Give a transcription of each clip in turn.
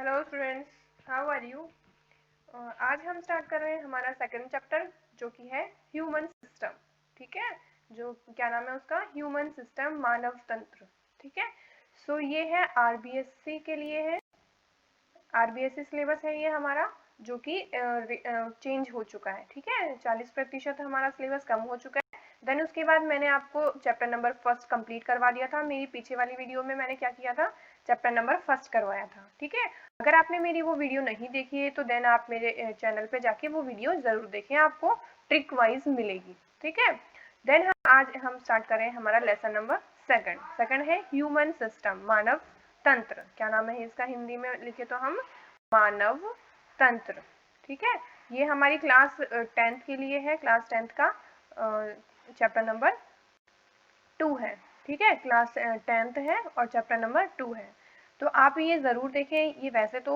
Hello students, how are you. आज हम start कर रहे हैं हमारा सेकंड चैप्टर जो कि है ह्यूमन सिस्टम। ठीक है, जो क्या नाम है उसका, ह्यूमन सिस्टम, मानव तंत्र। ठीक है, सो ये है आरबीएससी के लिए है, आरबीएससी सिलेबस है ये हमारा, जो कि चेंज हो चुका है। ठीक है, 40% हमारा सिलेबस कम हो चुका है। देन उसके बाद मैंने आपको चैप्टर नंबर फर्स्ट कंप्लीट करवा दिया था। मेरी पीछे वाली वीडियो में मैंने क्या किया था, चैप्टर नंबर फर्स्ट करवाया था। ठीक है, अगर आपने मेरी वो वीडियो नहीं देखी है तो देन आप मेरे चैनल पे जाके वो वीडियो जरूर देखें, आपको ट्रिक वाइज मिलेगी। ठीक है, देन आज हम स्टार्ट करें हमारा लेसन नंबर सेकंड है ह्यूमन सिस्टम, मानव तंत्र। क्या नाम है इसका हिंदी में लिखे तो हम मानव तंत्र। ठीक है, ये हमारी क्लास 10th के लिए है, क्लास 10th का चैप्टर नंबर 2 है। ठीक है, क्लास 10th है और चैप्टर नंबर 2 है, तो आप ये ज़रूर देखें। ये वैसे तो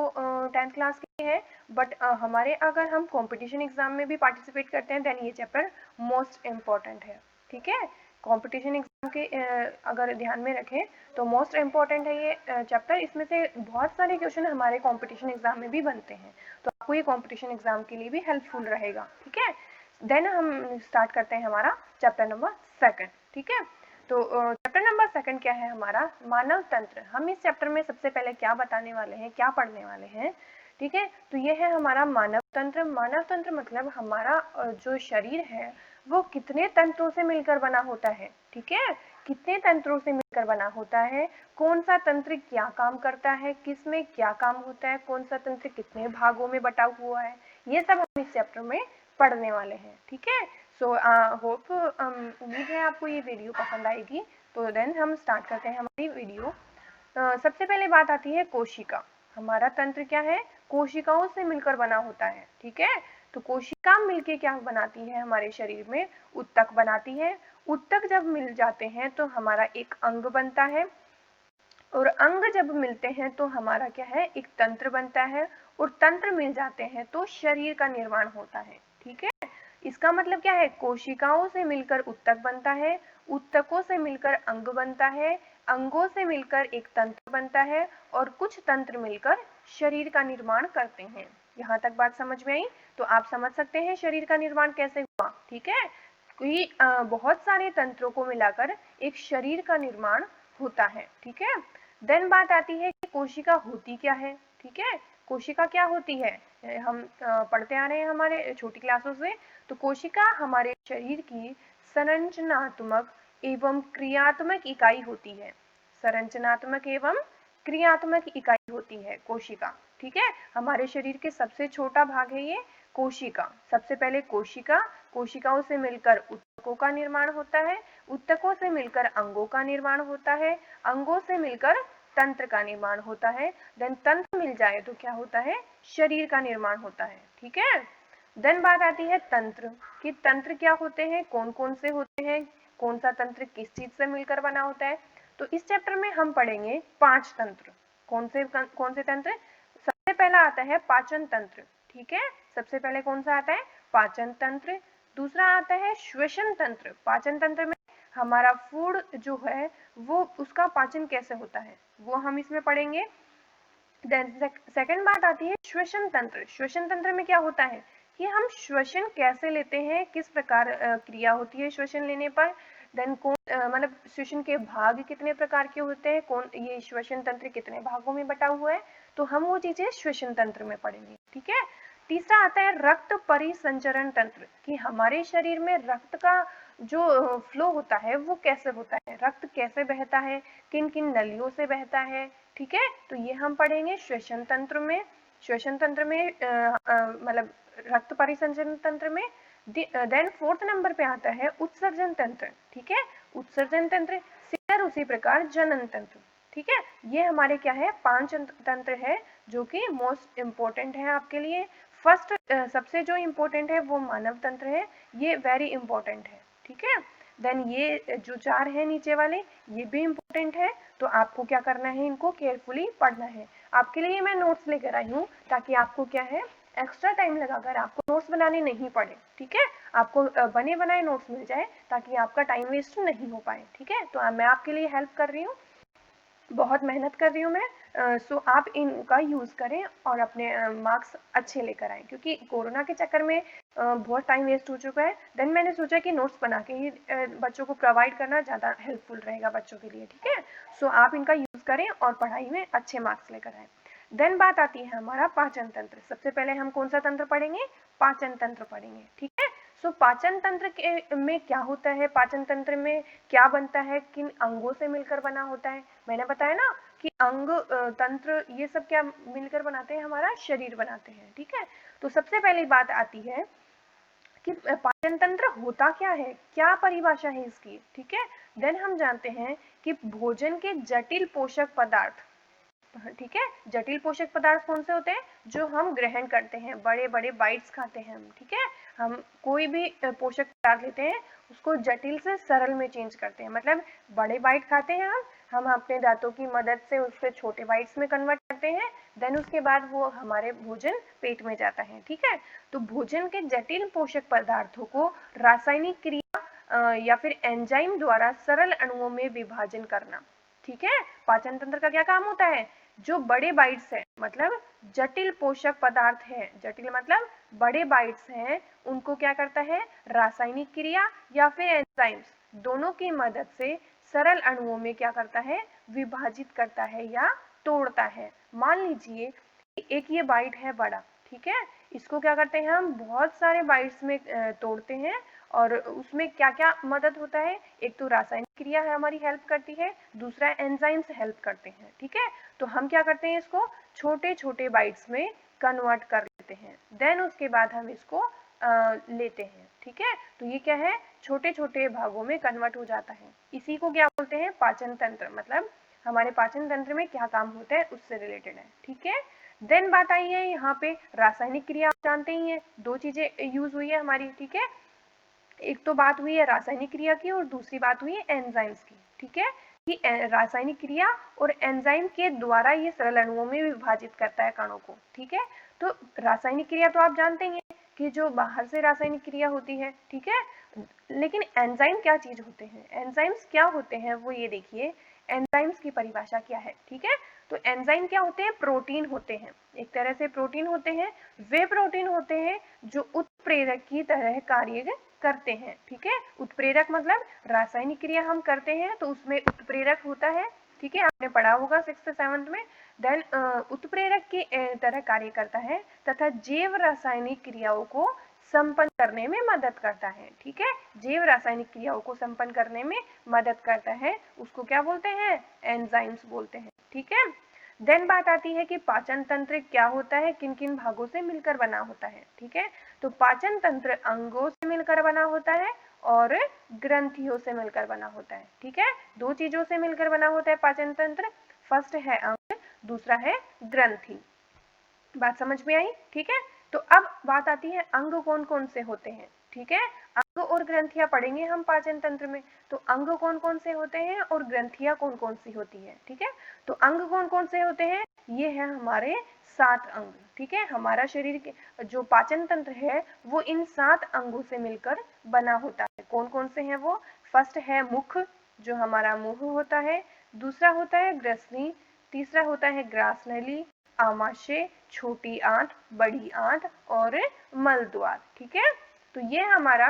10th क्लास के है, बट हमारे अगर हम कंपटीशन एग्जाम में भी पार्टिसिपेट करते हैं देन ये चैप्टर मोस्ट इम्पॉर्टेंट है। ठीक है, कंपटीशन एग्जाम के अगर ध्यान में रखें तो मोस्ट इम्पॉर्टेंट है ये चैप्टर। इसमें से बहुत सारे क्वेश्चन हमारे कंपटीशन एग्जाम में भी बनते हैं, तो आपको ये कंपटीशन एग्जाम के लिए भी हेल्पफुल रहेगा। ठीक है, देन हम स्टार्ट करते हैं हमारा चैप्टर नंबर सेकंड। ठीक है, तो चैप्टर नंबर सेकंड क्या है हमारा, मानव तंत्र। हम इस चैप्टर में सबसे पहले क्या बताने वाले हैं, क्या पढ़ने वाले हैं। ठीक है, तो ये है हमारा मानव तंत्र। मानव तंत्र मतलब हमारा जो शरीर है वो कितने तंत्रों से मिलकर बना होता है। ठीक है, कितने तंत्रों से मिलकर बना होता है, कौन सा तंत्र क्या काम करता है, किस में क्या काम होता है, कौन सा तंत्र कितने भागों में बटा हुआ है, ये सब हम इस चैप्टर में पढ़ने वाले हैं। ठीक है, सो होप उम्मीद है आपको ये वीडियो पसंद आएगी। तो देन हम स्टार्ट करते हैं हमारी वीडियो। सबसे पहले बात आती है कोशिका। हमारा तंत्र क्या है, कोशिकाओं से मिलकर बना होता है। ठीक है, तो कोशिका मिलके क्या बनाती है हमारे शरीर में, उत्तक बनाती है। उत्तक जब मिल जाते हैं तो हमारा एक अंग बनता है, और अंग जब मिलते हैं तो हमारा क्या है, एक तंत्र बनता है, और तंत्र मिल जाते हैं तो शरीर का निर्माण होता है। ठीक है, इसका मतलब क्या है, कोशिकाओं से मिलकर उत्तक बनता है, उत्तकों से मिलकर अंग बनता है, अंगों से मिलकर एक तंत्र बनता है, और कुछ तंत्र मिलकर शरीर का निर्माण करते हैं। यहाँ तक बात समझ में आई, तो आप समझ सकते हैं शरीर का निर्माण कैसे हुआ। ठीक है, कि बहुत सारे तंत्रों को मिलाकर एक शरीर का निर्माण होता है। ठीक है, देन बात आती है कि कोशिका होती क्या है। ठीक है, कोशिका क्या होती है, हम पढ़ते आ रहे हैं हमारे छोटी क्लासों से। तो कोशिका हमारे शरीर की संरचनात्मक एवं क्रियात्मक इकाई होती है। संरचनात्मक एवं क्रियात्मक इकाई होती है कोशिका। ठीक है, हमारे शरीर के सबसे छोटा भाग है ये कोशिका। सबसे पहले कोशिका, कोशिकाओं से मिलकर उत्तकों का निर्माण होता है, उत्तकों से मिलकर अंगों का निर्माण होता है, अंगों से मिलकर तंत्र का निर्माण होता है। देन तंत्र मिल जाए तो क्या होता है, शरीर का निर्माण होता है। ठीक है, देन बात आती है तंत्र, कि तंत्र क्या होते हैं, कौन कौन से होते हैं, कौन सा तंत्र किस चीज से मिलकर बना होता है। तो इस चैप्टर में हम पढ़ेंगे 5 तंत्र। कौन से तंत्र, सबसे पहला आता है पाचन तंत्र। ठीक है, सबसे पहले कौन सा आता है, पाचन तंत्र। दूसरा आता है श्वसन तंत्र। पाचन तंत्र में हमारा फूड जो है वो उसका पाचन कैसे होता है वो हम इसमें पढ़ेंगे। देन सेकंड बात आती है श्वसन तंत्र। श्वसन तंत्र में क्या होता है कि हम श्वसन कैसे लेते हैं, किस प्रकार क्रिया होती है श्वसन लेने पर। देन कौन मतलब श्वसन के भाग कितने प्रकार के होते हैं, कौन ये श्वसन तंत्र कितने भागों में बटा हुआ है, तो हम वो चीजें श्वसन तंत्र में पढ़ेंगे। ठीक है, तीसरा आता है रक्त परिसंचरण तंत्र, कि हमारे शरीर में रक्त का जो फ्लो होता है वो कैसे होता है, रक्त कैसे बहता है, किन किन नलियों से बहता है। ठीक है, तो ये हम पढ़ेंगे श्वसन तंत्र में। श्वसन तंत्र में मतलब रक्त परिसंचरण तंत्र में। देन फोर्थ नंबर पे आता है उत्सर्जन तंत्र। ठीक है, उत्सर्जन तंत्र, सिमिलर उसी प्रकार जनन तंत्र। ठीक है, ये हमारे क्या है, 5 तंत्र है जो कि मोस्ट इम्पोर्टेंट है आपके लिए। फर्स्ट सबसे जो इम्पोर्टेंट है वो मानव तंत्र है, ये वेरी इंपॉर्टेंट है। ठीक है, देन ये जो 4 है नीचे वाले ये भी इम्पोर्टेंट है, तो आपको क्या करना है, इनको केयरफुली पढ़ना है। आपके लिए मैं नोट्स लेकर आई हूँ ताकि आपको क्या है, एक्स्ट्रा टाइम लगाकर आपको नोट्स बनाने नहीं पड़े। ठीक है, आपको बने बनाए नोट्स मिल जाए ताकि आपका टाइम वेस्ट नहीं हो पाए। ठीक है, तो मैं आपके लिए हेल्प कर रही हूँ। बहुत मेहनत कर रही हूँ मैं, सो आप इनका यूज़ करें और अपने मार्क्स अच्छे लेकर आएँ, क्योंकि कोरोना के चक्कर में बहुत टाइम वेस्ट हो चुका है। देन मैंने सोचा कि नोट्स बना के ही बच्चों को प्रोवाइड करना ज़्यादा हेल्पफुल रहेगा बच्चों के लिए, ठीक है। सो आप इनका यूज़ करें और पढ़ाई में अच्छे मार्क्स लेकर आएँ। देन बात आती है हमारा पाचन तंत्र। सबसे पहले हम कौन सा तंत्र पढ़ेंगे? पाचन तंत्र पढ़ेंगे, ठीक है। सो पाचन तंत्र के में क्या होता है, पाचन तंत्र में क्या बनता है, किन अंगों से मिलकर बना होता है? मैंने बताया ना कि अंग, तंत्र, ये सब क्या मिलकर बनाते हैं? हमारा शरीर बनाते हैं, ठीक है। तो सबसे पहली बात आती है कि पाचन तंत्र होता क्या है, क्या परिभाषा है इसकी, ठीक है। देन हम जानते हैं कि भोजन के जटिल पोषक पदार्थ, ठीक है। जटिल पोषक पदार्थ कौन से होते हैं? जो हम ग्रहण करते हैं, बड़े बड़े बाइट्स खाते हैं हम, ठीक है। हम कोई भी पोषक पदार्थ लेते हैं, उसको जटिल से सरल में चेंज करते हैं। मतलब बड़े बाइट खाते हैं हम अपने दांतों की मदद से उससे छोटे बाइट्स में कन्वर्ट करते हैं। देन उसके बाद वो हमारे भोजन पेट में जाता है, ठीक है। तो भोजन के जटिल पोषक पदार्थों को रासायनिक क्रिया या फिर एंजाइम द्वारा सरल अणुओं में विभाजन करना, ठीक है। पाचन तंत्र का क्या काम होता है? जो बड़े बाइट्स है, मतलब जटिल पोषक पदार्थ है, जटिल मतलब बड़े बाइट्स हैं, उनको क्या करता है? रासायनिक क्रिया या फिर एंजाइम्स दोनों की मदद से सरल अणुओं में क्या करता है? विभाजित करता है या तोड़ता है। मान लीजिए एक ये बाइट है बड़ा, ठीक है। इसको क्या करते हैं? हम बहुत सारे बाइट्स में तोड़ते हैं और उसमें क्या क्या मदद होता है? एक तो रासायनिक क्रिया है हमारी हेल्प करती है, दूसरा एंजाइम्स हेल्प करते हैं, ठीक है। तो हम क्या करते हैं? इसको छोटे छोटे बाइट्स में कन्वर्ट कर लेते हैं। देन उसके बाद हम इसको लेते हैं, ठीक है। तो ये क्या है? छोटे छोटे भागों में कन्वर्ट हो जाता है। इसी को क्या बोलते हैं? पाचन तंत्र। मतलब हमारे पाचन तंत्र में क्या काम होता है उससे रिलेटेड है, ठीक है। देन बात आई है यहाँ पे रासायनिक क्रिया। आप जानते ही हैं, दो चीजें यूज हुई है हमारी, ठीक है। एक तो बात हुई है रासायनिक क्रिया की और दूसरी बात हुई है एंजाइम्स की, ठीक है। कि रासायनिक क्रिया और एंजाइम के द्वारा ये सरल अणुओं में विभाजित करता है कणों को, ठीक है। तो रासायनिक क्रिया तो आप जानते ही हैं कि जो बाहर से रासायनिक क्रिया होती है, ठीक है। लेकिन एंजाइम क्या चीज होते हैं? एंजाइम्स क्या होते हैं वो ये देखिए। एंजाइम्स की परिभाषा क्या है, ठीक है। तो एंजाइम क्या होते हैं? प्रोटीन होते हैं, एक तरह से प्रोटीन होते हैं। वे प्रोटीन होते हैं जो उत्प्रेरक की तरह कार्य करते हैं, ठीक है। उत्प्रेरक मतलब रासायनिक क्रिया हम करते हैं तो उसमें उत्प्रेरक होता है, ठीक है। आपने पढ़ा होगा 6th-7th में। देन उत्प्रेरक की तरह कार्य करता है तथा जैव रासायनिक क्रियाओं को संपन्न करने में मदद करता है, ठीक है। जैव रासायनिक क्रियाओं को संपन्न करने में मदद करता है, उसको क्या बोलते हैं? एंजाइम्स बोलते हैं, ठीक है। देन बात आती है कि पाचन तंत्र क्या होता है, किन किन भागों से मिलकर बना होता है, ठीक है। तो पाचन तंत्र अंगों से मिलकर बना होता है और ग्रंथियों से मिलकर बना होता है, ठीक है। दो चीजों से मिलकर बना होता है पाचन तंत्र। फर्स्ट है अंग, दूसरा है ग्रंथि। बात समझ में आई, ठीक है। तो अब बात आती है अंग कौन कौन से होते हैं, ठीक है। अंग और ग्रंथियां पढ़ेंगे हम पाचन तंत्र में। तो अंग कौन कौन से होते हैं और ग्रंथियां कौन कौन सी होती है, ठीक है। तो अंग कौन कौन से होते हैं? ये है हमारे 7 अंग, ठीक है। हमारा शरीर के जो पाचन तंत्र है वो इन 7 अंगों से मिलकर बना होता है। कौन कौन से हैं वो? फर्स्ट है मुख, जो हमारा मुंह होता है। दूसरा होता है ग्रसनी। तीसरा होता है ग्रासनली, आमाशय, छोटी आंत, बड़ी आंत और मल द्वार, ठीक है। तो ये हमारा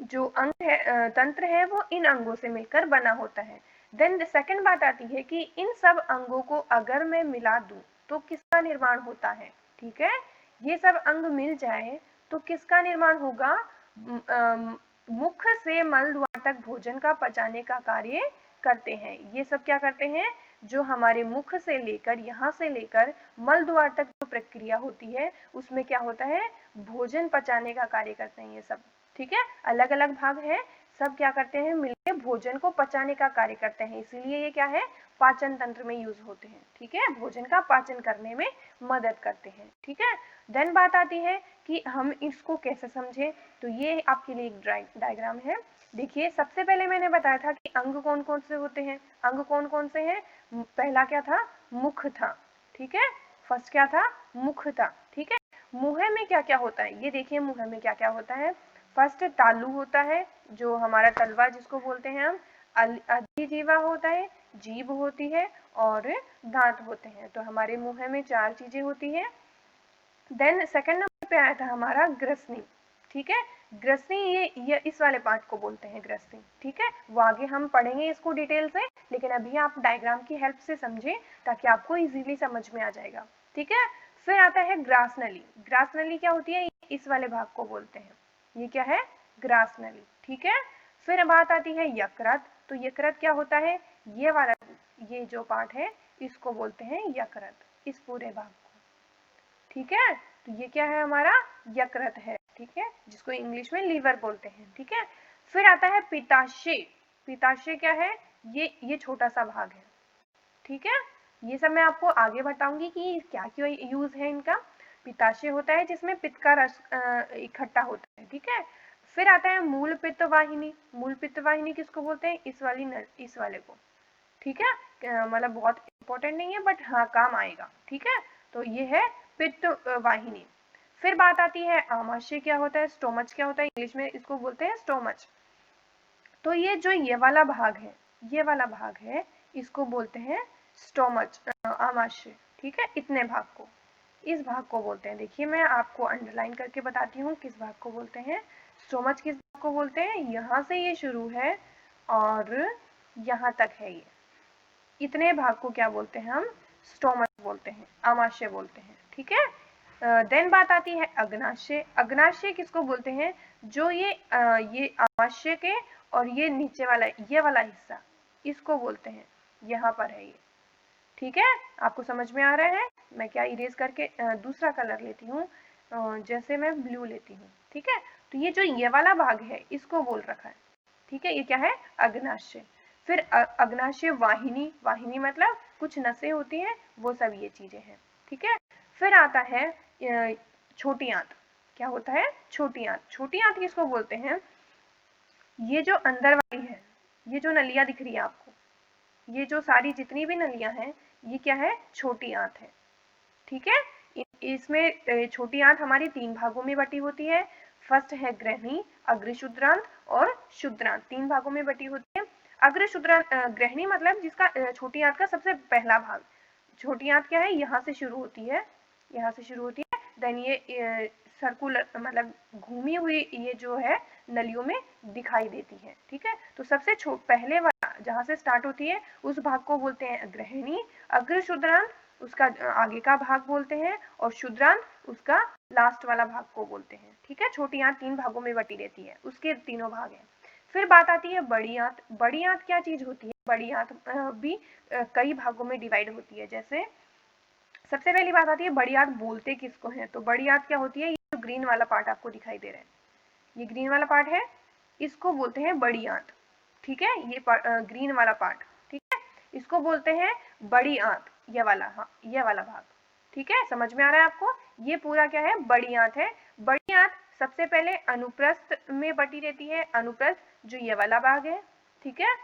जो अंग है, तंत्र है, वो इन अंगों से मिलकर बना होता है। देन सेकंड बात आती है कि इन सब अंगों को अगर मैं मिला दूं तो किसका निर्माण होता है, ठीक है। ये सब अंग मिल जाए तो किसका निर्माण होगा? मुख से मल द्वार तक भोजन का पचाने का कार्य करते हैं। ये सब क्या करते हैं? जो हमारे मुख से लेकर, यहाँ से लेकर मल द्वार तक जो प्रक्रिया होती है उसमें क्या होता है? भोजन पचाने का कार्य करते हैं ये सब, ठीक है। अलग अलग भाग है, सब क्या करते हैं? मिलकर भोजन को पचाने का कार्य करते हैं, इसीलिए ये क्या है? पाचन तंत्र में यूज होते हैं, ठीक है। भोजन का पाचन करने में मदद करते हैं, ठीक है। देन बात आती है कि हम इसको कैसे समझे। तो ये आपके लिए एक डायग्राम है। देखिए सबसे पहले मैंने बताया था कि अंग कौन कौन से होते हैं। अंग कौन कौन से हैं? पहला क्या था? मुख था, ठीक है। फर्स्ट क्या था? मुख था, ठीक है। मुंह में क्या क्या होता है ये देखिए। मुंह में क्या क्या होता है? फर्स्ट तालु होता है, जो हमारा तलवा जिसको बोलते हैं हम। अधिजीवा होता है, जीभ होती है और दांत होते हैं। तो हमारे मुंह में 4 चीजें होती हैं। देन सेकंड नंबर पे आया था हमारा ग्रसनी, ठीक है। ग्रसनी ये इस वाले पार्ट को बोलते हैं ग्रसनी, ठीक है। वो आगे हम पढ़ेंगे इसको डिटेल से, लेकिन अभी आप डायग्राम की हेल्प से समझें ताकि आपको इजीली समझ में आ जाएगा, ठीक है। फिर आता है ग्रास नली। ग्रास नली क्या होती है? इस वाले भाग को बोलते हैं, ये क्या है? ग्रास नली, ठीक है। फिर बात आती है यकृत। तो यकृत क्या होता है? ये वाला, ये जो पार्ट है इसको बोलते हैं यकृत, इस पूरे भाग को, ठीक है। तो ये क्या है? हमारा यकृत है, ठीक है, जिसको इंग्लिश में लीवर बोलते हैं, ठीक है। फिर आता है पित्ताशय। पित्ताशय क्या है? ये छोटा सा भाग है, ठीक है। ये सब मैं आपको आगे बताऊंगी कि क्या क्या यूज है इनका। पित्ताशय होता है जिसमें पित्त का रस इकट्ठा होता है, ठीक है। फिर आता है मूल पित्त वाहिनी। मूल पित्त वाहिनी किसको बोलते हैं? इस वाले को, ठीक है। मतलब बहुत इंपॉर्टेंट नहीं है बट हाँ काम आएगा, ठीक है। तो ये है पित्त वाहिनी। फिर बात आती है आमाशय। क्या होता है? स्टोमच क्या होता है? इंग्लिश में इसको बोलते हैं स्टोमच। तो ये जो ये वाला भाग है, ये वाला भाग है, इसको बोलते हैं स्टोमच, आमाशय, ठीक है। इतने भाग को, इस भाग को बोलते हैं। देखिए मैं आपको अंडरलाइन करके बताती हूँ किस भाग को बोलते हैं। स्टोमच किस भाग को बोलते हैं? यहाँ से ये शुरू है और यहाँ तक है ये, इतने भाग को क्या बोलते हैं हम? स्टोमच बोलते हैं, आमाशय बोलते हैं, ठीक है। देन बात आती है अग्नाशय। अग्नाशय किसको बोलते हैं? जो ये आमाशय के और ये नीचे वाला, ये वाला हिस्सा, इसको बोलते हैं। यहाँ पर है ये, ठीक है। आपको समझ में आ रहा है? मैं क्या इरेज करके दूसरा कलर लेती हूँ, जैसे मैं ब्लू लेती हूँ, ठीक है। तो ये जो ये वाला भाग है इसको बोल रखा है, ठीक है। ये क्या है? अग्नाशय। फिर अग्नाशय वाहिनी। वाहिनी मतलब कुछ नसें होती हैं, वो सब ये चीजें हैं, ठीक है। फिर आता है छोटी आंत। क्या होता है? छोटी आंत। छोटी आंत किसको बोलते हैं? ये जो अंदर वाली है, ये जो नलियां दिख रही है आपको, ये जो सारी जितनी भी नलियां हैं, ये क्या है? छोटी आंत है, ठीक है। इसमें छोटी आंत हमारी 3 भागों में बटी होती है। फर्स्ट है ग्रहणी, अग्रशुद्रांत और शुद्रांत, 3 भागों में बटी होती है। अग्रशुद्रांत ग्रहणी मतलब जिसका छोटी आंत का सबसे पहला भाग। छोटी आंत क्या है? यहाँ से शुरू होती है, यहाँ से शुरू होती है। देन ये सर्कुलर मतलब घूमी हुई ये जो है नलियों में दिखाई देती है, ठीक है। तो सबसे पहले वाला जहाँ से स्टार्ट होती है उस भाग को बोलते हैं ग्रहणी। अग्रशुद्रांत उसका आगे का भाग बोलते हैं और शुद्रांत उसका लास्ट वाला भाग को बोलते हैं, ठीक है। छोटी आंत 3 भागों में बटी रहती है, उसके तीनों भाग हैं। फिर बात आती है बड़ी आंत। बड़ी आंत क्या चीज होती है? बड़ी आंत भी कई भागों में डिवाइड होती है। जैसे सबसे पहली बात आती है बड़ी आंत बोलते किसको है? तो बड़ी आंत क्या होती है? ये जो ग्रीन वाला पार्ट आपको दिखाई दे रहा है, ये ग्रीन वाला पार्ट है, इसको बोलते हैं बड़ी आंत, ठीक है। ये ग्रीन वाला पार्ट, ठीक है, इसको बोलते हैं बड़ी आंत। ये वाला, हाँ ये वाला भाग, ठीक है। समझ में आ रहा है आपको? ये पूरा क्या है? बड़ी आंत है। बड़ी आंत सबसे पहले अनुप्रस्थ में बटी रहती है। अनुप्रस्थ जो ये वाला भाग है, ठीक है।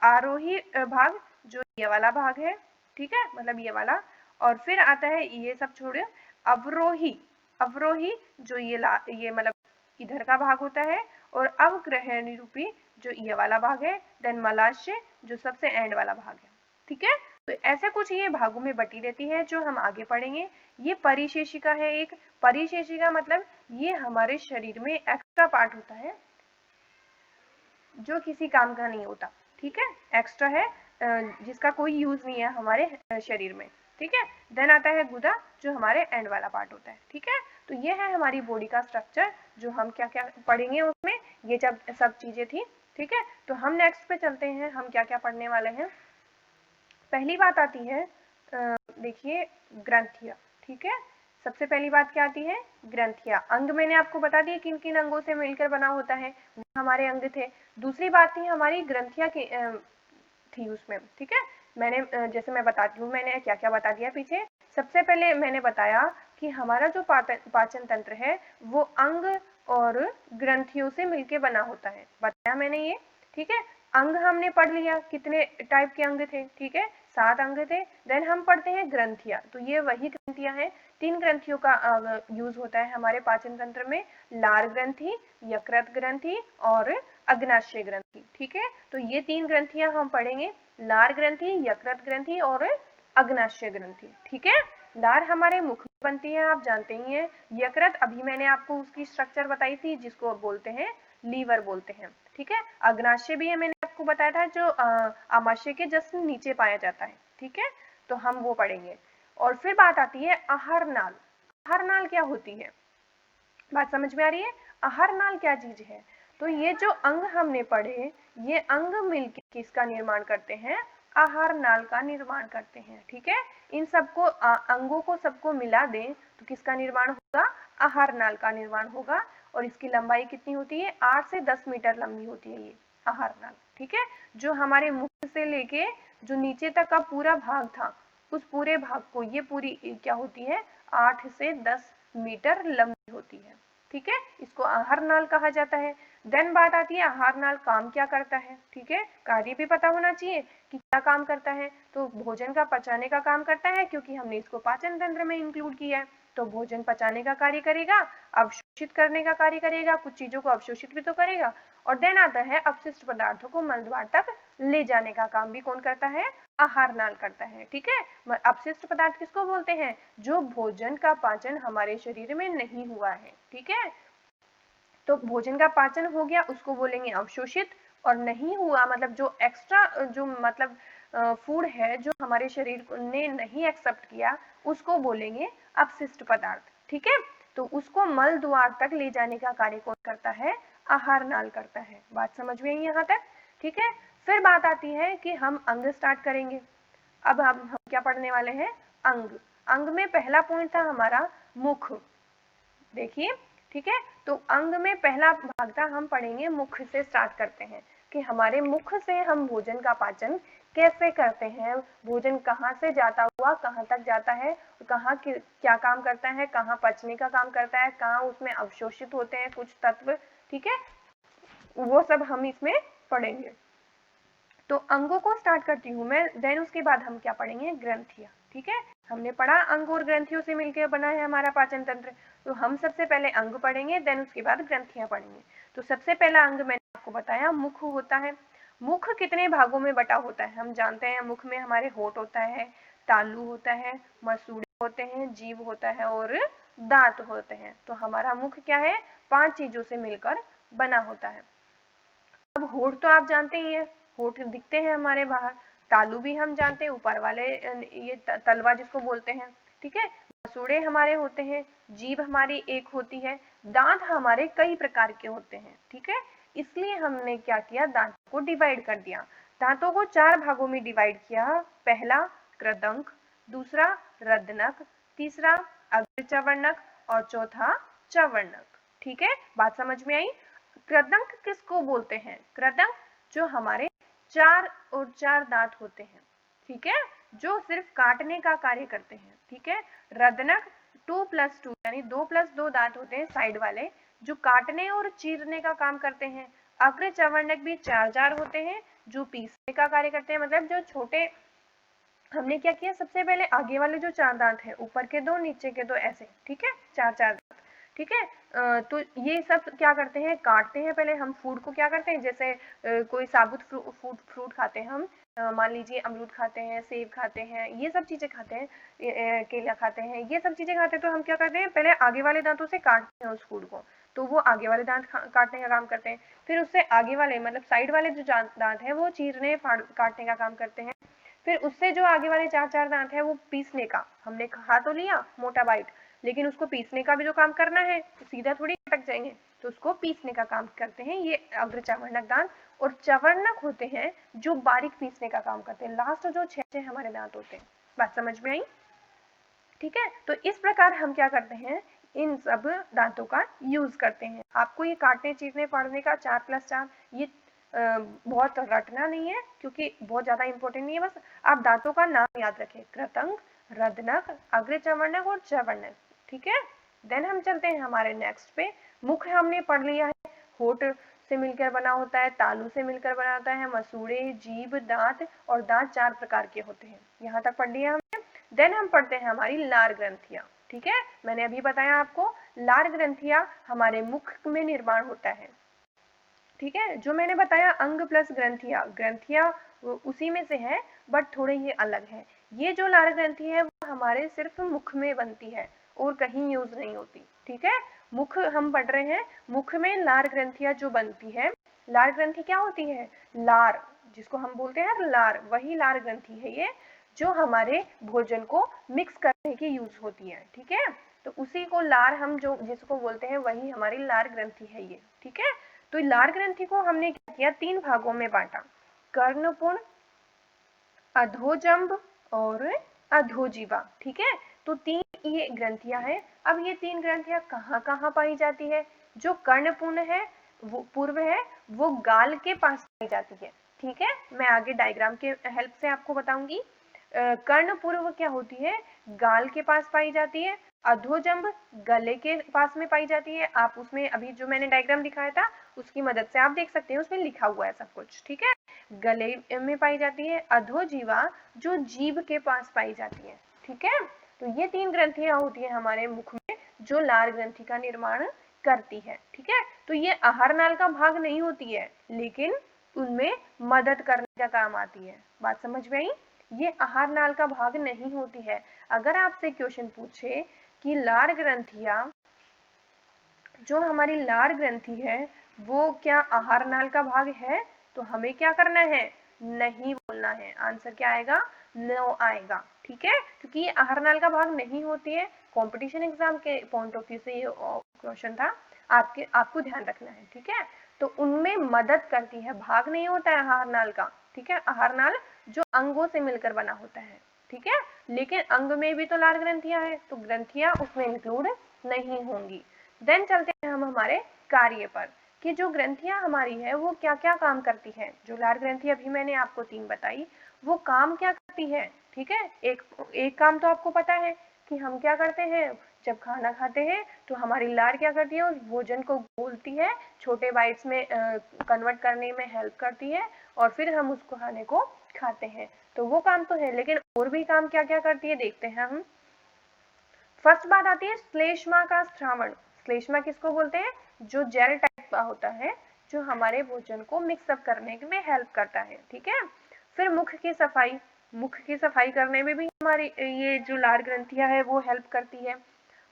आरोही भाग जो ये वाला भाग है, ठीक है, मतलब ये वाला। और फिर आता है, ये सब छोड़िए, अवरोही। अवरोही जो ये मतलब इधर का भाग होता है। और अवग्रहणी रूपी जो ये वाला भाग है। देन मलाशय जो सबसे एंड वाला भाग है, ठीक है। तो ऐसे कुछ ये भागों में बटी रहती है जो हम आगे पढ़ेंगे। ये परिशेषिका है एक। परिशेषिका मतलब ये हमारे शरीर में एक्स्ट्रा पार्ट होता है जो किसी काम का नहीं होता, ठीक है, एक्स्ट्रा है, जिसका कोई यूज नहीं है हमारे शरीर में, ठीक है। देन आता है गुदा जो हमारे एंड वाला पार्ट होता है, ठीक है। तो ये है हमारी बॉडी का स्ट्रक्चर जो हम क्या क्या पढ़ेंगे उसमें, ये सब चीजें थी, ठीक है। तो हम नेक्स्ट पे चलते हैं, हम क्या क्या पढ़ने वाले हैं। पहली बात आती है, देखिए ग्रंथियां, ठीक है। सबसे पहली बात क्या आती है? ग्रंथियां। अंग मैंने आपको बता दिया किन किन अंगों से मिलकर बना होता है, वो हमारे अंग थे। दूसरी बात थी हमारी ग्रंथियां की थी उसमें, ठीक है। मैंने जैसे मैं बताती हूँ मैंने क्या क्या बता दिया पीछे। सबसे पहले मैंने बताया कि हमारा जो पाचन तंत्र है वो अंग और ग्रंथियों से मिलकर बना होता है, बताया मैंने ये, ठीक है। अंग हमने पढ़ लिया, कितने टाइप के अंग थे, ठीक है, 7 अंग थे। देन हम पढ़ते हैं ग्रंथियां। तो ये वही ग्रंथियां हैं। 3 ग्रंथियों का यूज होता है हमारे पाचन तंत्र में, लार ग्रंथि, यकृत ग्रंथि और अग्नाशय ग्रंथि, ठीक है। तो ये 3 ग्रंथियां हम पढ़ेंगे। लार ग्रंथि, यकृत ग्रंथि और अग्नाशय ग्रंथि। ठीक है, लार हमारे मुख में बनती है, आप जानते ही हैं। यकृत अभी मैंने आपको उसकी स्ट्रक्चर बताई थी, जिसको बोलते हैं लीवर बोलते हैं। ठीक है, अग्नाशय भी है, मैंने आपको बताया था, जो आमाशय के जस्ट नीचे पाया जाता है। ठीक है, तो हम वो पढ़ेंगे। और फिर बात आती है आहार नाल। आहार नाल क्या होती है, बात समझ में आ रही है? आहार नाल क्या चीज है? तो ये जो अंग हमने पढ़े, ये अंग मिलकर किसका निर्माण करते हैं? आहार नाल का निर्माण करते हैं। ठीक है, इन सबको अंगों को सबको मिला दें तो किसका निर्माण होगा? आहार नाल का निर्माण होगा। और इसकी लंबाई कितनी होती है? 8 से 10 मीटर लंबी होती है ये आहार नाल। ठीक है, जो हमारे मुख से लेके जो नीचे तक का पूरा भाग था, उस पूरे भाग को ये पूरी क्या होती है? 8 से 10 मीटर लंबी होती है। ठीक है, इसको आहार नाल कहा जाता है। देन बात आती है आहार नाल काम क्या करता है। ठीक है, कार्य भी पता होना चाहिए कि क्या काम करता है। तो भोजन का पचाने का काम करता है, क्योंकि हमने इसको पाचन तंत्र में इंक्लूड किया है। तो भोजन पचाने का कार्य करेगा, अवशोषित करने का कार्य करेगा, कुछ चीजों को अवशोषित भी तो करेगा। और देन आता है अपशिष्ट पदार्थों को मलद्वार तक ले जाने का काम भी कौन करता है? आहार नाल करता है। ठीक है, अपशिष्ट पदार्थ किसको बोलते हैं? जो भोजन का पाचन हमारे शरीर में नहीं हुआ है। ठीक है, तो भोजन का पाचन हो गया, उसको बोलेंगे अवशोषित। और नहीं हुआ मतलब जो एक्स्ट्रा जो मतलब फूड है जो हमारे शरीर ने नहीं एक्सेप्ट किया, उसको बोलेंगे अपशिष्ट पदार्थ। ठीक है, तो उसको मल द्वार तक ले जाने का कार्य कौन करता है? आहार नाल करता है। बात समझ में आई यहाँ तक? ठीक है, फिर बात आती है कि हम अंग स्टार्ट करेंगे। अब हम क्या पढ़ने वाले हैं? अंग। अंग में पहला पॉइंट था हमारा मुख। देखिए, ठीक है, तो अंग में पहला भाग था, हम पढ़ेंगे मुख से स्टार्ट करते हैं कि हमारे मुख से हम भोजन का पाचन कैसे करते हैं, भोजन कहाँ से जाता हुआ कहाँ तक जाता है, कहाँ क्या काम करता है, कहाँ पचने का काम करता है, कहाँ उसमें अवशोषित होते हैं कुछ तत्व। ठीक है, वो सब हम इसमें पढ़ेंगे। तो अंगों को स्टार्ट करती हूँ मैं, देन उसके बाद हम क्या पढ़ेंगे? ग्रंथियां। ठीक है, हमने पढ़ा अंग और ग्रंथियों से मिलकर बना है हमारा पाचन तंत्र। तो हम सबसे पहले अंग पढ़ेंगे, देन उसके बाद ग्रंथियां पढ़ेंगे। तो सबसे पहला अंग मैंने आपको बताया मुख होता है। मुख कितने भागों में बटा होता है? हम जानते हैं मुख में हमारे होठ होता है, तालू होता है, मसूड़े होते हैं, जीभ होता है और दांत होते हैं। तो हमारा मुख क्या है? 5 चीजों से मिलकर बना होता है। अब होठ तो आप जानते ही हैं, होठ दिखते हैं हमारे बाहर। तालू भी हम जानते हैं, ऊपर वाले ये तलवा जिसको बोलते हैं। ठीक है, मसूड़े हमारे होते हैं, जीभ हमारी एक होती है, दांत हमारे कई प्रकार के होते हैं। ठीक है, इसलिए हमने क्या किया? दांतों को डिवाइड कर दिया। दांतों को 4 भागों में डिवाइड किया। पहला कृदंक, दूसरा रदनक, तीसरा अग्रचर्वणक और चौथा चर्वणक। ठीक है, बात समझ में आई? कृदंक किसको बोलते हैं? कृदंक जो हमारे 4 दांत होते हैं। ठीक है, जो सिर्फ काटने का कार्य करते हैं। ठीक है, रदनक 2+2 यानी 2+2 दांत होते हैं साइड वाले, जो काटने और चीरने का काम करते हैं। अग्रचर्वणक भी 4 होते हैं, जो पीसने का कार्य करते हैं। मतलब जो छोटे, हमने क्या किया? सबसे पहले आगे वाले जो 4 दांत हैं, ऊपर के 2 नीचे के 2 ऐसे। ठीक है, 4 दांत। ठीक है, तो ये सब क्या करते हैं? काटते हैं। पहले हम फूड को क्या करते हैं, जैसे कोई साबुत फ्रूट खाते हैं हम, मान लीजिए अमरूद खाते हैं, सेब खाते हैं, ये सब चीजें खाते हैं, केला खाते हैं, ये सब चीजें खाते हैं। तो हम क्या करते हैं? पहले आगे वाले दांतों से काटते हैं उस फूड को, तो वो आगे वाले दांत काटने का काम करते हैं। फिर उससे आगे वाले मतलब साइड वाले जो दांत हैं, वो चीरने काटने का काम करते हैं। फिर उससे जो आगे वाले 4 दांत है, वो पीसने का, हमने खा तो लिया मोटा बाइट, लेकिन उसको पीसने का भी जो काम करना है, तो सीधा थोड़ी अटक जाएंगे, तो उसको पीसने का काम करते हैं ये अग्रचर्वणक दांत। और चर्वणक होते हैं जो बारीक पीसने का काम करते हैं। लास्ट जो 6 हमारे दांत होते हैं। बात समझ में आई? ठीक है, तो इस प्रकार हम क्या करते हैं? इन सब दांतों का यूज करते हैं। आपको ये काटने चीरने फाड़ने का 4+4 ये बहुत रटना नहीं है, क्योंकि बहुत ज्यादा इंपॉर्टेंट नहीं है। बस आप दांतों का नाम याद रखें, कृतंक, रदनक, अग्रचर्वणक और चर्वणक। ठीक है, देन हम चलते हैं हमारे नेक्स्ट पे। मुख हमने पढ़ लिया है, होठ से मिलकर बना होता है, तालू से मिलकर बना होता है, मसूड़े, जीभ, दांत, और दांत 4 प्रकार के होते हैं। यहाँ तक पढ़ लिया हमने। देन हम पढ़ते हैं हमारी लार ग्रंथियां। ठीक है, मैंने अभी बताया आपको, लार ग्रंथियां हमारे मुख में निर्माण होता है। ठीक है, जो मैंने बताया अंग प्लस ग्रंथियां, ग्रंथियां वो उसी में से है, बट थोड़े ये अलग है। ये जो लार ग्रंथि है वो हमारे सिर्फ मुख में बनती है और कहीं यूज नहीं होती, ठीक है। मुख हम पढ़ रहे हैं, मुख में लार ग्रंथियां जो बनती है, लार ग्रंथि क्या होती है, लार जिसको हम बोलते हैं लार, वही लार ग्रंथि है ये, जो हमारे भोजन को मिक्स करने की यूज होती है, ठीक है। तो उसी को लार हम जो जिसको बोलते हैं वही हमारी लार ग्रंथि है ये, ठीक है। तो लार ग्रंथि को हमने क्या किया, 3 भागों में बांटा, कर्णपुंड, अधोजंब और अधोजीवा, ठीक है। तो 3 ये ग्रंथियां हैं। अब ये 3 ग्रंथियां कहाँ कहाँ पाई जाती है, जो कर्णपुंड है वो पूर्व है, वो गाल के पास पाई जाती है, ठीक है। मैं आगे डायग्राम के हेल्प से आपको बताऊंगी। कर्ण पूर्व क्या होती है, गाल के पास पाई जाती है। अधोजंब गले के पास में पाई जाती है। आप उसमें अभी जो मैंने डायग्राम दिखाया था उसकी मदद से आप देख सकते हैं, उसमें लिखा हुआ है सब कुछ, ठीक है। गले में पाई जाती है। अधोजीवा जो जीभ के पास पाई जाती है, ठीक है। तो ये 3 ग्रंथियां होती है हमारे मुख में जो लार ग्रंथि का निर्माण करती है, ठीक है। तो ये आहार नाल का भाग नहीं होती है, लेकिन उनमें मदद करने का काम आती है। बात समझ में आई? ये आहार नाल का भाग नहीं होती है। अगर आपसे क्वेश्चन पूछे कि लार ग्रंथियां, जो हमारी लार ग्रंथि है वो क्या आहार नाल का भाग है, तो हमें क्या करना है, नहीं बोलना है। आंसर क्या आएगा, नो आएगा, ठीक है। क्योंकि ये आहार नाल का भाग नहीं होती है। कंपटीशन एग्जाम के पॉइंट ऑफ व्यू से ये क्वेश्चन था, आपको ध्यान रखना है, ठीक है। तो उनमें मदद करती है, भाग नहीं होता है आहार नाल का, ठीक है। आहार नाल जो अंगों से मिलकर बना होता है, ठीक है। लेकिन अंग में भी तो लार ग्रंथियां हैं, तो ग्रंथियां उसमें इंक्लूड नहीं होंगी। देन चलते हैं हम हमारे कार्य पर, कि जो ग्रंथियां हमारी है वो क्या क्या काम करती है। जो लार ग्रंथि अभी मैंने आपको 3 बताई, वो काम क्या करती है, ठीक है। एक काम तो आपको पता है कि हम क्या करते हैं, जब खाना खाते हैं तो हमारी लार क्या करती है, उस भोजन को घोलती है, छोटे बाइट्स में कन्वर्ट करने में हेल्प करती है, और फिर हम उसको खाने को खाते हैं। तो वो काम तो है, लेकिन और भी काम क्या क्या करती है देखते हैं हम। फर्स्ट बात आती है श्लेष्मा का स्रावण। श्लेष्मा किसको बोलते हैं, जो जेल टाइप का होता है, जो हमारे भोजन को मिक्सअप करने में हेल्प करता है, ठीक है। फिर मुख की सफाई, मुख की सफाई करने में भी हमारी ये जो लार ग्रंथियां है वो हेल्प करती है।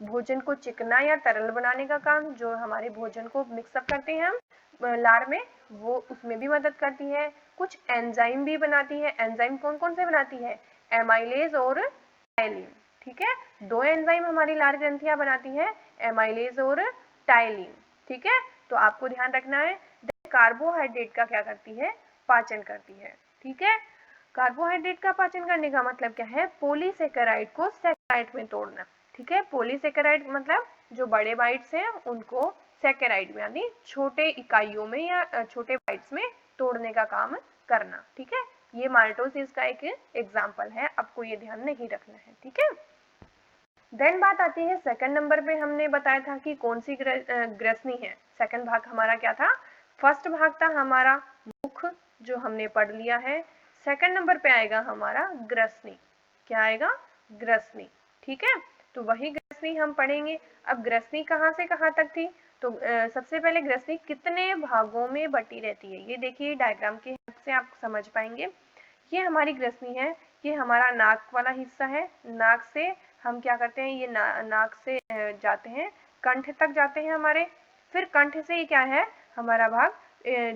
भोजन को चिकना या तरल बनाने का काम, जो हमारे भोजन को मिक्सअप करते हैं हम लार में, वो उसमें भी मदद करती है। कुछ एंजाइम भी बनाती है। एंजाइम कौन कौन से बनाती है, एमाइलेज और टाइलिन, ठीक है। 2 एंजाइम हमारी लार ग्रंथियां बनाती है, एमाइलेज और टाइलिन, ठीक है। तो आपको ध्यान रखना है। कार्बोहाइड्रेट का क्या करती है, पाचन करती है, ठीक है। कार्बोहाइड्रेट का पाचन करने का मतलब क्या है, पॉलीसेकेराइड को सेकेराइड में तोड़ना, ठीक है। पॉलीसेकेराइड मतलब जो बड़े बाइट्स हैं उनको सेकेराइड में यानी छोटे इकाइयों में या छोटे बाइट्स में तोड़ने का काम करना, ठीक है। ये माल्टोसिस का एक एग्जाम्पल है, आपको ये ध्यान नहीं रखना है, ठीक है। देन बात आती है सेकंड नंबर पे, हमने बताया था कि कौन सी ग्रसनी है। सेकंड भाग हमारा क्या था, फर्स्ट भाग था हमारा मुख, जो हमने पढ़ लिया है। सेकंड नंबर पे आएगा हमारा ग्रसनी। क्या आएगा, ग्रसनी, ठीक है। तो वही ग्रसनी हम पढ़ेंगे। अब ग्रसनी कहाँ से कहाँ तक थी, तो सबसे पहले ग्रसनी कितने भागों में बटी रहती है, ये देखिए डायग्राम की हेल्प से आप समझ पाएंगे। ये हमारी ग्रसनी है, ये हमारा नाक वाला हिस्सा है। नाक से हम क्या करते हैं, ये नाक से जाते हैं, कंठ तक जाते हैं हमारे। फिर कंठ से ये क्या है, हमारा भाग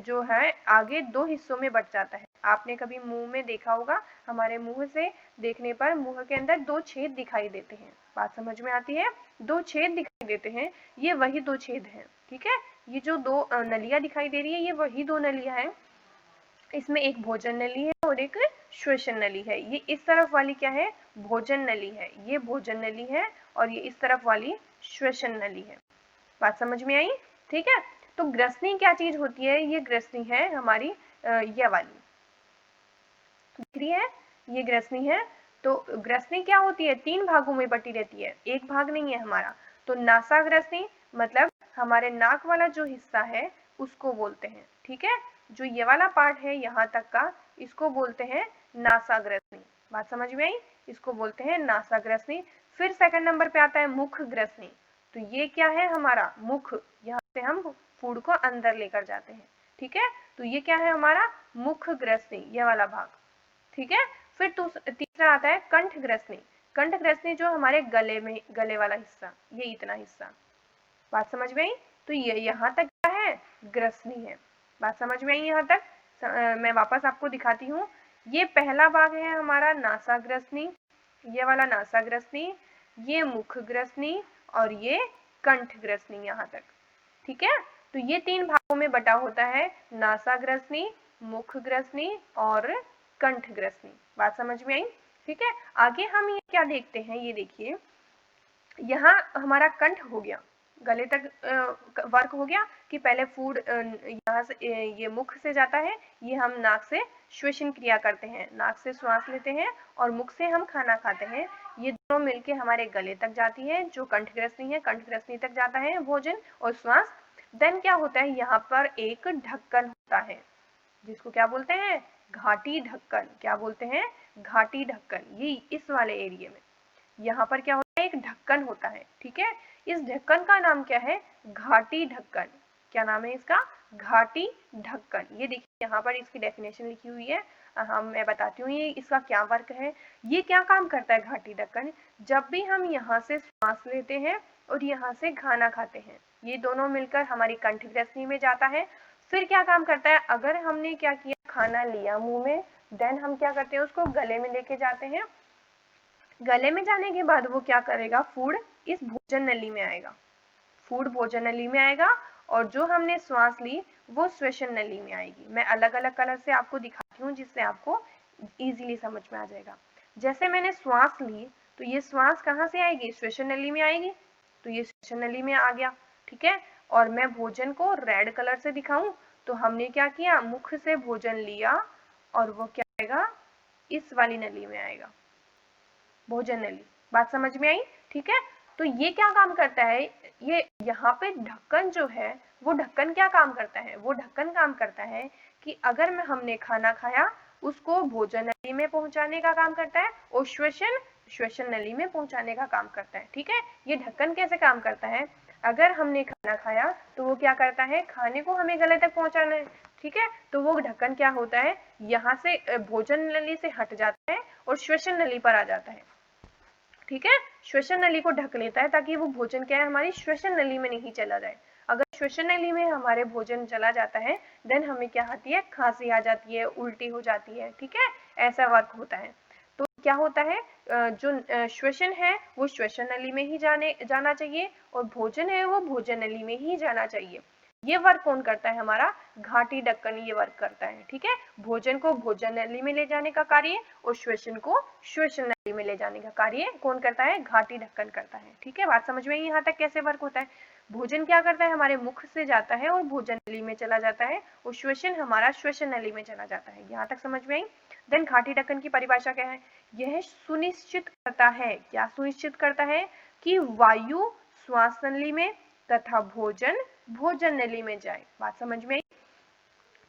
जो है आगे 2 हिस्सों में बट जाता है। आपने कभी मुंह में देखा होगा, हमारे मुंह से देखने पर मुंह के अंदर 2 छेद दिखाई देते हैं। बात समझ में आती है, 2 छेद दिखाई देते हैं, ये वही 2 छेद हैं, ठीक है। ये जो 2 नलियां दिखाई दे रही है, ये वही 2 नलियां हैं। इसमें एक भोजन नली है और एक श्वसन नली है। ये इस तरफ वाली क्या है, भोजन नली है, ये भोजन नली है, और ये इस तरफ वाली श्वसन नली है। बात समझ में आई, ठीक है। तो ग्रसनी क्या चीज होती है, ये ग्रसनी है हमारी ये वाली, दिख रही है, ये ग्रसनी है। तो ग्रसनी क्या होती है, 3 भागों में बटी रहती है, एक भाग नहीं है हमारा। तो नासा ग्रसनी मतलब हमारे नाक वाला जो हिस्सा है उसको बोलते हैं, ठीक है। जो ये वाला पार्ट है यहाँ तक का, इसको बोलते हैं नासा ग्रसनी। बात समझ में आई, इसको बोलते हैं नासा ग्रसनी। फिर सेकंड नंबर पे आता है मुख ग्रसनी। तो ये क्या है हमारा मुख, यहाँ से हम फूड को अंदर लेकर जाते हैं, ठीक है, तो ये क्या है हमारा मुख ग्रसनी, ये वाला भाग। ठीक है, फिर तीसरा आता है कंठ ग्रसनी। कंठ ग्रसनी जो हमारे गले में, गले वाला हिस्सा, ये इतना हिस्सा। बात समझ में आई? तो ये यहाँ तक क्या है, ग्रसनी है। बात समझ में आई यहाँ तक? मैं वापस आपको दिखाती हूँ। ये पहला भाग है हमारा नासाग्रसनी, ये वाला नासाग्रसनी, ये मुख ग्रसनी और ये कंठ ग्रसनी यहाँ तक। ठीक है, तो ये 3 भागों में बटा होता है, नासाग्रसनी, मुख ग्रसनी और कंठ ग्रसनी। बात समझ में आई? ठीक है, आगे हम ये क्या देखते हैं, ये देखिए, यहाँ हमारा कंठ हो गया, गले तक वर्क हो गया कि पहले फूड यहाँ से ये मुख से जाता है, ये हम नाक से श्वसन क्रिया करते हैं, नाक से श्वास लेते हैं और मुख से हम खाना खाते हैं। ये दोनों मिलके हमारे गले तक जाती है, जो कंठ ग्रसनी है, कंठ ग्रसनी तक जाता है भोजन और श्वास। देन क्या होता है, यहाँ पर एक ढक्कन होता है, जिसको क्या बोलते हैं, घाटी ढक्कन। क्या बोलते हैं, घाटी ढक्कन। ये इस वाले एरिया में यहाँ पर क्या होता है, एक ढक्कन होता है। ठीक है, इस ढक्कन का नाम क्या है, घाटी ढक्कन। क्या नाम है इसका, घाटी ढक्कन। ये देखिए यहाँ पर इसकी डेफिनेशन लिखी हुई है, मैं बताती हूँ ये इसका क्या वर्क है। ये क्या काम करता है घाटी ढक्कन, जब भी हम यहाँ से सांस लेते हैं और यहाँ से खाना खाते हैं, ये दोनों मिलकर हमारी कंठ ग्रसनी में जाता है। फिर क्या काम करता है, अगर हमने क्या किया, खाना लिया मुंह में, देन हम क्या करते हैं, उसको गले में लेके जाते हैं। गले में जाने के बाद वो क्या करेगा, फूड इस भोजन नली में आएगा, फूड भोजन नली में आएगा और जो हमने श्वास ली वो श्वसन नली में आएगी। मैं अलग अलग कलर से आपको दिखाती हूँ जिससे आपको इजीली समझ में आ जाएगा। जैसे मैंने श्वास ली तो ये श्वास कहाँ से आएगी, श्वसन नली में आएगी, तो ये श्वसन नली में आ गया। ठीक है, और मैं भोजन को रेड कलर से दिखाऊं तो हमने क्या किया, मुख से भोजन लिया और वो क्या आएगा, इस वाली नली में आएगा, भोजन नली। बात समझ में आई? ठीक है, तो ये क्या काम करता है, ये यहाँ पे ढक्कन जो है, वो ढक्कन क्या काम करता है, वो ढक्कन काम करता है कि अगर हमने खाना खाया उसको भोजन नली में पहुंचाने का काम करता है और श्वसन नली में पहुंचाने का काम करता है। ठीक है, ये ढक्कन कैसे काम करता है, अगर हमने खाना खाया तो वो क्या करता है, खाने को हमें गले तक पहुंचाना है। ठीक है, तो वो ढक्कन क्या होता है, यहाँ से भोजन नली से हट जाता है और श्वसन नली पर आ जाता है। ठीक है, श्वसन नली को ढक लेता है ताकि वो भोजन क्या है, हमारी श्वसन नली में नहीं चला जाए। अगर श्वसन नली में हमारे भोजन चला जाता है देन हमें क्या आती है, खांसी आ जाती है, उल्टी हो जाती है। ठीक है, ऐसा वर्क होता है। तो क्या होता है, जो श्वसन है वो श्वसन नली में ही जाना चाहिए और भोजन है वो भोजन नली में ही जाना चाहिए। ये वर्क कौन करता है, हमारा घाटी ढक्कन ये वर्क करता है। ठीक है, भोजन को भोजन नली में ले जाने का कार्य और श्वसन को श्वसन नली में ले जाने का कार्य कौन करता है, घाटी ढक्कन करता है। ठीक है, बात समझ में आई यहाँ तक कैसे वर्क होता है। भोजन क्या करता है, हमारे मुख से जाता है और भोजन नली में चला जाता है और श्वसन हमारा श्वसन नली में चला जाता है। यहाँ तक समझ में आई। देन घाटी ढक्कन की परिभाषा क्या है, यह सुनिश्चित करता है, क्या सुनिश्चित करता है, कि वायु श्वास नली में तथा भोजन भोजन नली में जाए। बात समझ में आई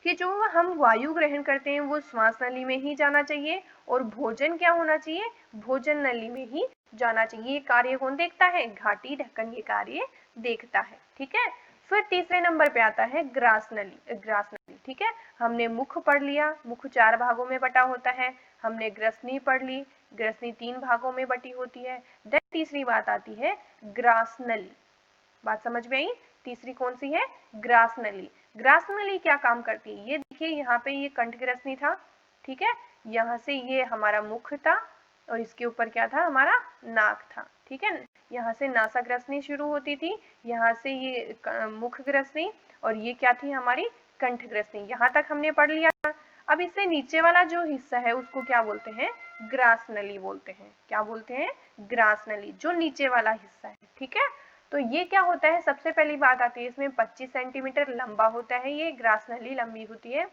कि जो हम वायु ग्रहण करते हैं वो श्वास नली में ही जाना चाहिए और भोजन क्या होना चाहिए, भोजन नली में ही जाना चाहिए। ये कार्य कौन देखता है, घाटी ढक्कन ये कार्य देखता है। ठीक है, फिर तीसरे नंबर पे आता है ग्रास नली। ग्रास नली, ठीक है, हमने मुख पढ़ लिया, मुख 4 भागों में बटा होता है। हमने ग्रसनी पढ़ ली, ग्रसनी 3 भागों में बटी होती है। देन तीसरी बात आती है ग्रास नली। बात समझ में आई, तीसरी कौन सी है, ग्रास नली। ग्रास नली क्या काम करती है, ये देखिए यहाँ पे ये कंठ ग्रसनी था। ठीक है, यहाँ से ये हमारा मुख था और इसके ऊपर क्या था, हमारा नाक था। ठीक है, यहाँ से नासाग्रसनी शुरू होती थी, यहाँ से ये मुख ग्रसनी और ये क्या थी, हमारी कंठ ग्रसनी। यहाँ तक हमने पढ़ लिया था। अब इससे नीचे वाला जो हिस्सा है उसको क्या बोलते हैं, ग्रास नली बोलते हैं। क्या बोलते हैं, ग्रास नली, जो नीचे वाला हिस्सा है। ठीक है, तो ये क्या होता है, सबसे पहली बात आती है इसमें 25 सेंटीमीटर लंबा होता है, ये ग्रास नली लंबी होती है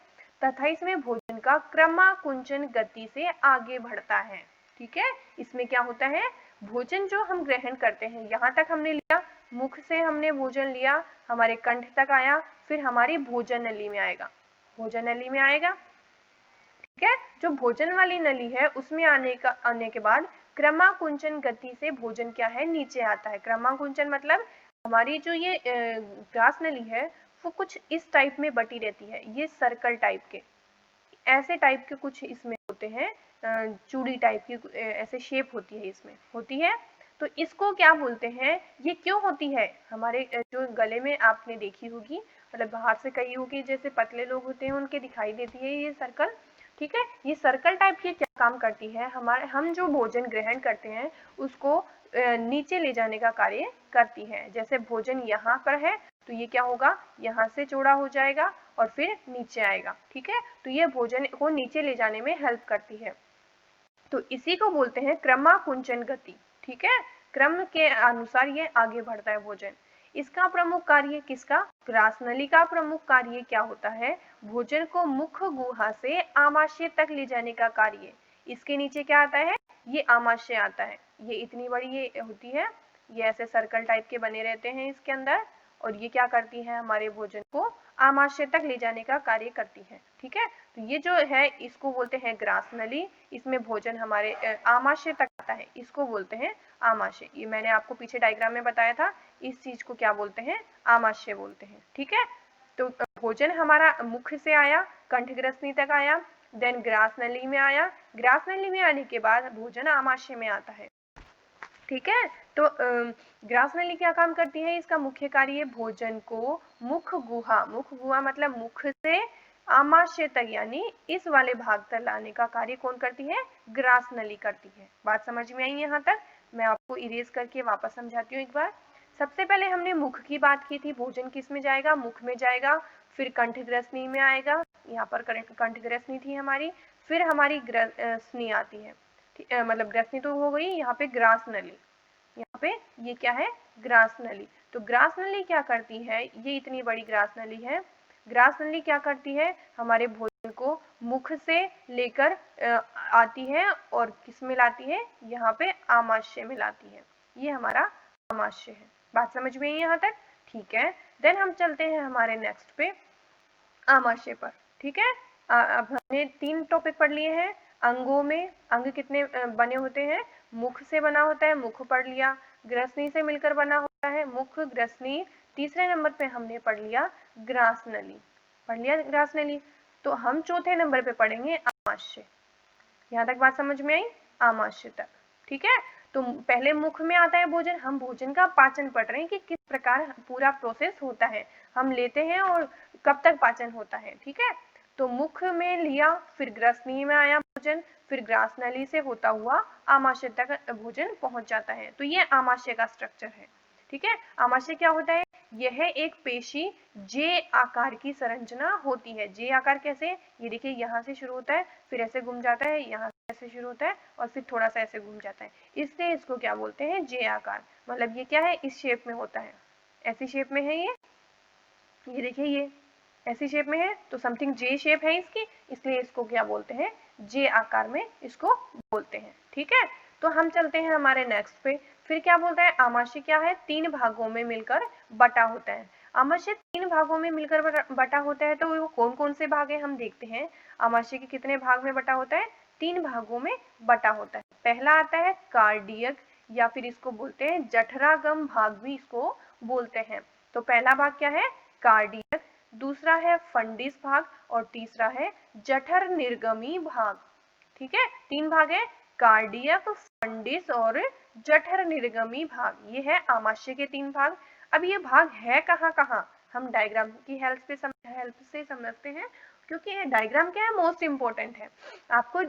तथा इसमें भोजन का क्रमाकुंचन गति से आगे बढ़ता है। ठीक है, इसमें क्या होता है, भोजन जो हम ग्रहण करते हैं, यहाँ तक हमने लिया, मुख से हमने भोजन लिया, हमारे कंठ तक आया, फिर हमारी भोजन नली में आएगा, भोजन नली में आएगा। ठीक है, जो भोजन वाली नली है उसमें आने के बाद क्रमाकुंचन गति से भोजन क्या है, नीचे आता है। क्रमाकुंचन मतलब हमारी जो ये ग्रास नली है वो कुछ इस टाइप में बटी रहती है, ये सर्कल टाइप के, ऐसे टाइप के कुछ इसमें होते हैं, चूड़ी टाइप की ऐसे शेप होती है, इसमें होती है। तो इसको क्या बोलते हैं, ये क्यों होती है, हमारे जो गले में आपने देखी होगी, मतलब बाहर से कही होगी, जैसे पतले लोग होते हैं उनके दिखाई देती है ये सर्कल, ठीक है। ये सर्कल टाइप की क्या काम करती है, हमारे हम जो भोजन ग्रहण करते हैं उसको नीचे ले जाने का कार्य करती है। जैसे भोजन यहाँ पर है तो ये क्या होगा, यहाँ से चौड़ा हो जाएगा और फिर नीचे आएगा, ठीक है। तो ये भोजन को नीचे ले जाने में हेल्प करती है। तो इसी को बोलते हैं क्रमाकुंचन गति, ठीक है। क्रम के अनुसार ये आगे बढ़ता है भोजन। इसका प्रमुख कार्य किसका, ग्रासनली का प्रमुख कार्य क्या होता है, भोजन को मुख गुहा से आमाशय तक ले जाने का कार्य। इसके नीचे क्या आता है, ये आमाशय आता है, ये इतनी बड़ी ये होती है, ये ऐसे सर्कल टाइप के बने रहते हैं इसके अंदर, और ये क्या करती है, हमारे भोजन को आमाशय तक ले जाने का कार्य करती है, ठीक है। तो ये जो है इसको बोलते हैं ग्रासनली, इसमें भोजन हमारे आमाशय तक आता है, इसको बोलते हैं आमाशय। ये मैंने आपको पीछे डायग्राम में बताया था, इस चीज को क्या बोलते हैं, आमाशय बोलते हैं, ठीक है। तो भोजन हमारा मुख से आया, कंठग्रसनी तक आया, देन ग्रासनली में आया, ग्रासनली में आने के बाद भोजन आमाशय में आता है, ठीक है। तो ग्रासनली क्या काम करती है, इसका मुख्य कार्य भोजन को मुख गुहा मतलब मुख से आमाशय तक यानी इस वाले भाग तक लाने का कार्य कौन करती है, ग्रासनली करती है। बात समझ में आई यहाँ तक, मैं आपको इरेज करके वापस समझाती हूँ एक बार। सबसे पहले हमने मुख की बात की थी, भोजन किस में जाएगा, मुख में जाएगा, फिर कंठग्रसनी में आएगा, यहाँ पर कंठग्रसनी थी हमारी, फिर हमारी ग्रसनी आती है, मतलब ग्रसनी तो हो गई, यहाँ पे ग्रासनली, यहाँ पे ये क्या है, ग्रासनली। तो ग्रासनली क्या करती है, ये इतनी बड़ी ग्रासनली है, ग्रासनली क्या करती है, हमारे भोजन को मुख से लेकर आती है और किस में लाती है, यहाँ पे आमाशय में लाती है, ये हमारा आमाशय है। बात समझ में आई यहाँ तक, ठीक है। देन हम चलते हैं हमारे नेक्स्ट पे, आमाशय पर, ठीक है। अब हमने 3 टॉपिक पढ़ लिए हैं। अंगों में अंग कितने बने होते हैं, मुख से बना होता है, मुख पढ़ लिया, ग्रसनी से मिलकर बना होता है, मुख ग्रसनी। तीसरे नंबर पे हमने पढ़ लिया ग्रासनली, पढ़ लिया ग्रासनली। तो हम चौथे नंबर पे पढ़ेंगे आमाशय। यहाँ तक बात समझ में आई, आमाशय तक, ठीक है। तो पहले मुख में आता है भोजन, हम भोजन का पाचन पढ़ रहे हैं कि किस प्रकार पूरा प्रोसेस होता है, हम लेते हैं और कब तक पाचन होता है, ठीक है। तो मुख में लिया, फिर ग्रसनी में आया भोजन, फिर ग्रासनली से होता हुआ आमाशय तक भोजन पहुंच जाता है। तो ये आमाशय का स्ट्रक्चर है, ठीक है। आमाशय क्या होता है, यह एक पेशी जे आकार की संरचना होती है। जे आकार कैसे, ये देखिए यहाँ से शुरू होता है, फिर ऐसे घूम जाता है, यहाँ से ऐसे शुरू होता है और फिर थोड़ा सा ऐसे घूम जाता है, इसलिए इसको क्या बोलते हैं, जे आकार। मतलब ये क्या है, इस शेप में होता है, ऐसी शेप में है ये देखिए ये ऐसी शेप में है, तो समथिंग जे शेप है इसकी, इसलिए इसको क्या बोलते हैं, जे आकार में इसको बोलते हैं, ठीक है। तो हम चलते हैं हमारे नेक्स्ट पे, फिर क्या बोलता है, आमाशय क्या है, 3 भागों में मिलकर बटा होता है। आमाशय 3 भागों में मिलकर बटा होता है, तो वो कौन कौन से भाग है हम देखते हैं। आमाशय के कितने भाग में बटा होता है, 3 भागों में बटा होता है। पहला आता है कार्डियक, या फिर इसको बोलते हैं जठरागम भाग भी इसको बोलते हैं। तो पहला भाग क्या है, कार्डियक, दूसरा है फंडिस भाग और तीसरा है जठर निर्गमी भाग, ठीक है। 3 भाग है, कार्डियक, फंडिस और जठर निर्गमी भाग, ये है आमाशय के 3 भाग। अब ये भाग है कहाँ कहाँ, हम डायग्राम की हेल्प से समझते हैं, क्योंकि ये डायग्राम क्या है, मोस्ट इंपॉर्टेंट है। आपको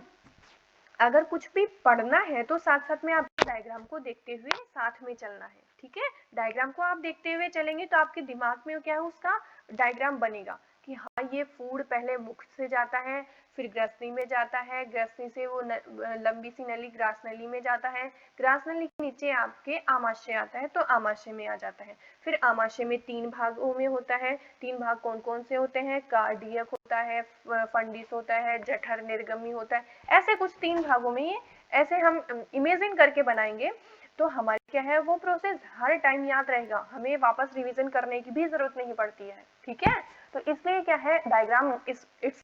अगर कुछ भी पढ़ना है तो साथ साथ में आप डायग्राम को देखते हुए साथ में चलना है, ठीक है। डायग्राम को आप देखते हुए चलेंगे तो आपके दिमाग में क्या है, उसका डायग्राम बनेगा कि हाँ ये फूड पहले मुख से जाता है, फिर ग्रसनी में जाता है, ग्रसनी से वो लंबी सी नली ग्रासनली में जाता है, ग्रासनली के नीचे आपके आमाशय आता है, तो आमाशय में आ जाता है। फिर आमाशय में 3 भागों में होता है। 3 भाग कौन कौन से होते हैं, कार्डियक होता है, फंडिस होता है, जठर निर्गमी होता है, ऐसे कुछ 3 भागों में ये ऐसे हम इमेजिन करके बनाएंगे, तो हमारी क्या है, वो प्रोसेस हर टाइम याद रहेगा, हमें वापस रिवीजन करने की भी जरूरत नहीं पड़ती है, ठीक है। तो इसलिए क्या है, डायग्राम इट्स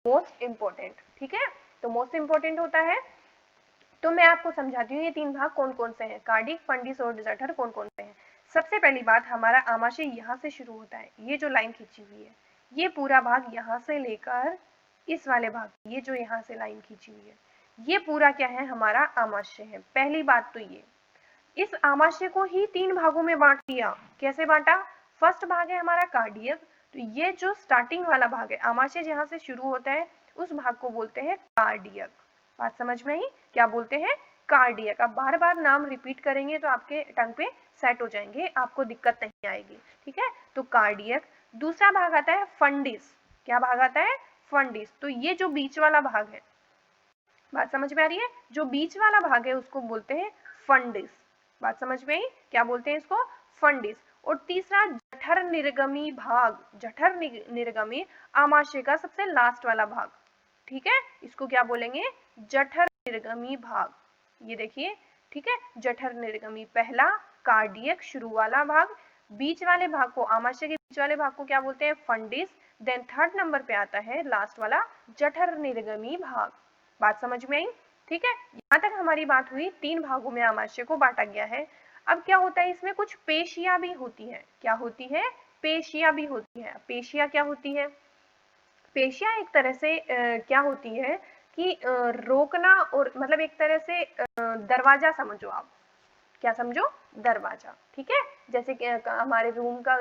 मोस्ट इम्पोर्टेंट, ठीक है। तो मोस्ट इम्पोर्टेंट होता है, तो मैं आपको समझाती हूँ ये 3 भाग कौन कौन से हैं, कार्डिक, फंडिस और जठर कौन कौन से हैं। सबसे पहली बात, हमारा आमाशय यहाँ से शुरू होता है, ये जो लाइन खींची हुई है, ये पूरा भाग यहाँ से लेकर इस वाले भाग, ये जो यहाँ से लाइन खींची हुई है, ये पूरा क्या है, हमारा आमाशय है। पहली बात तो ये, इस आमाशय को ही 3 भागों में बांट दिया। कैसे बांटा? फर्स्ट भाग है हमारा कार्डियक, तो ये जो स्टार्टिंग वाला भाग है, आमाशय जहाँ से शुरू होता है उस भाग को बोलते हैं कार्डियक। बात समझ में आई? क्या बोलते हैं? कार्डियक। आप बार बार नाम रिपीट करेंगे तो आपके टंग पे सेट हो जाएंगे, आपको दिक्कत नहीं आएगी, ठीक है। तो कार्डियक। दूसरा भाग आता है फंडिस। क्या भाग आता है? फंडिस। तो ये जो बीच वाला भाग है, बात समझ में आ रही है? जो बीच वाला भाग है उसको बोलते हैं फंडिस। बात समझ में आई? क्या बोलते हैं इसको? फंडिस। और तीसरा जठर निर्गमी भाग। जठर निर्गमी आमाशय का सबसे लास्ट वाला भाग, ठीक है, इसको क्या बोलेंगे? जठर निर्गमी भाग। ये देखिए, ठीक है, जठर निर्गमी। पहला कार्डियक शुरू वाला भाग, बीच वाले भाग को, आमाशय के बीच वाले भाग को क्या बोलते हैं? फंडिस। देन थर्ड नंबर पे आता है लास्ट वाला जठर निर्गमी भाग। बात समझ में आई? ठीक है, यहाँ तक हमारी बात हुई। 3 भागों में आमाशय को बांटा गया है। अब क्या होता है, इसमें कुछ पेशियां भी होती है। क्या होती है? पेशियां भी होती है। पेशियां क्या होती है? पेशियां एक तरह से क्या होती है कि रोकना, और मतलब एक तरह से दरवाजा समझो आप। क्या समझो? दरवाजा, ठीक है। जैसे कि हमारे रूम का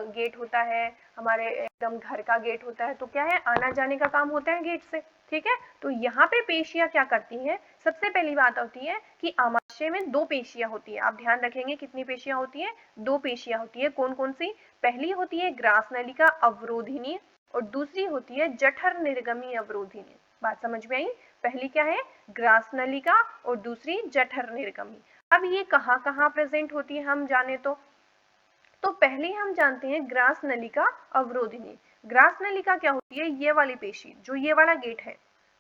गेट होता है, हमारे एकदम घर का गेट होता है, तो क्या है, आना जाने का काम होता है गेट से, ठीक है। तो यहाँ पे पेशियां क्या करती हैं? सबसे पहली बात होती है कि आमाशय में 2 पेशियां होती है। आप ध्यान रखेंगे कितनी पेशियां होती है? 2 पेशियां होती है। कौन कौन सी? पहली होती है ग्रास नलिका अवरोधिनी, और दूसरी होती है जठर निर्गमी अवरोधिनी। बात समझ में आई? पहली क्या है? ग्रास नलिका, और दूसरी जठर निर्गमी। अब ये कहाँ कहाँ प्रेजेंट होती है हम जाने तो पहले हम जानते हैं ग्रास नलिका अवरोधिनी। ग्रास नलिका क्या होती है? ये वाली पेशी, जो ये वाला गेट है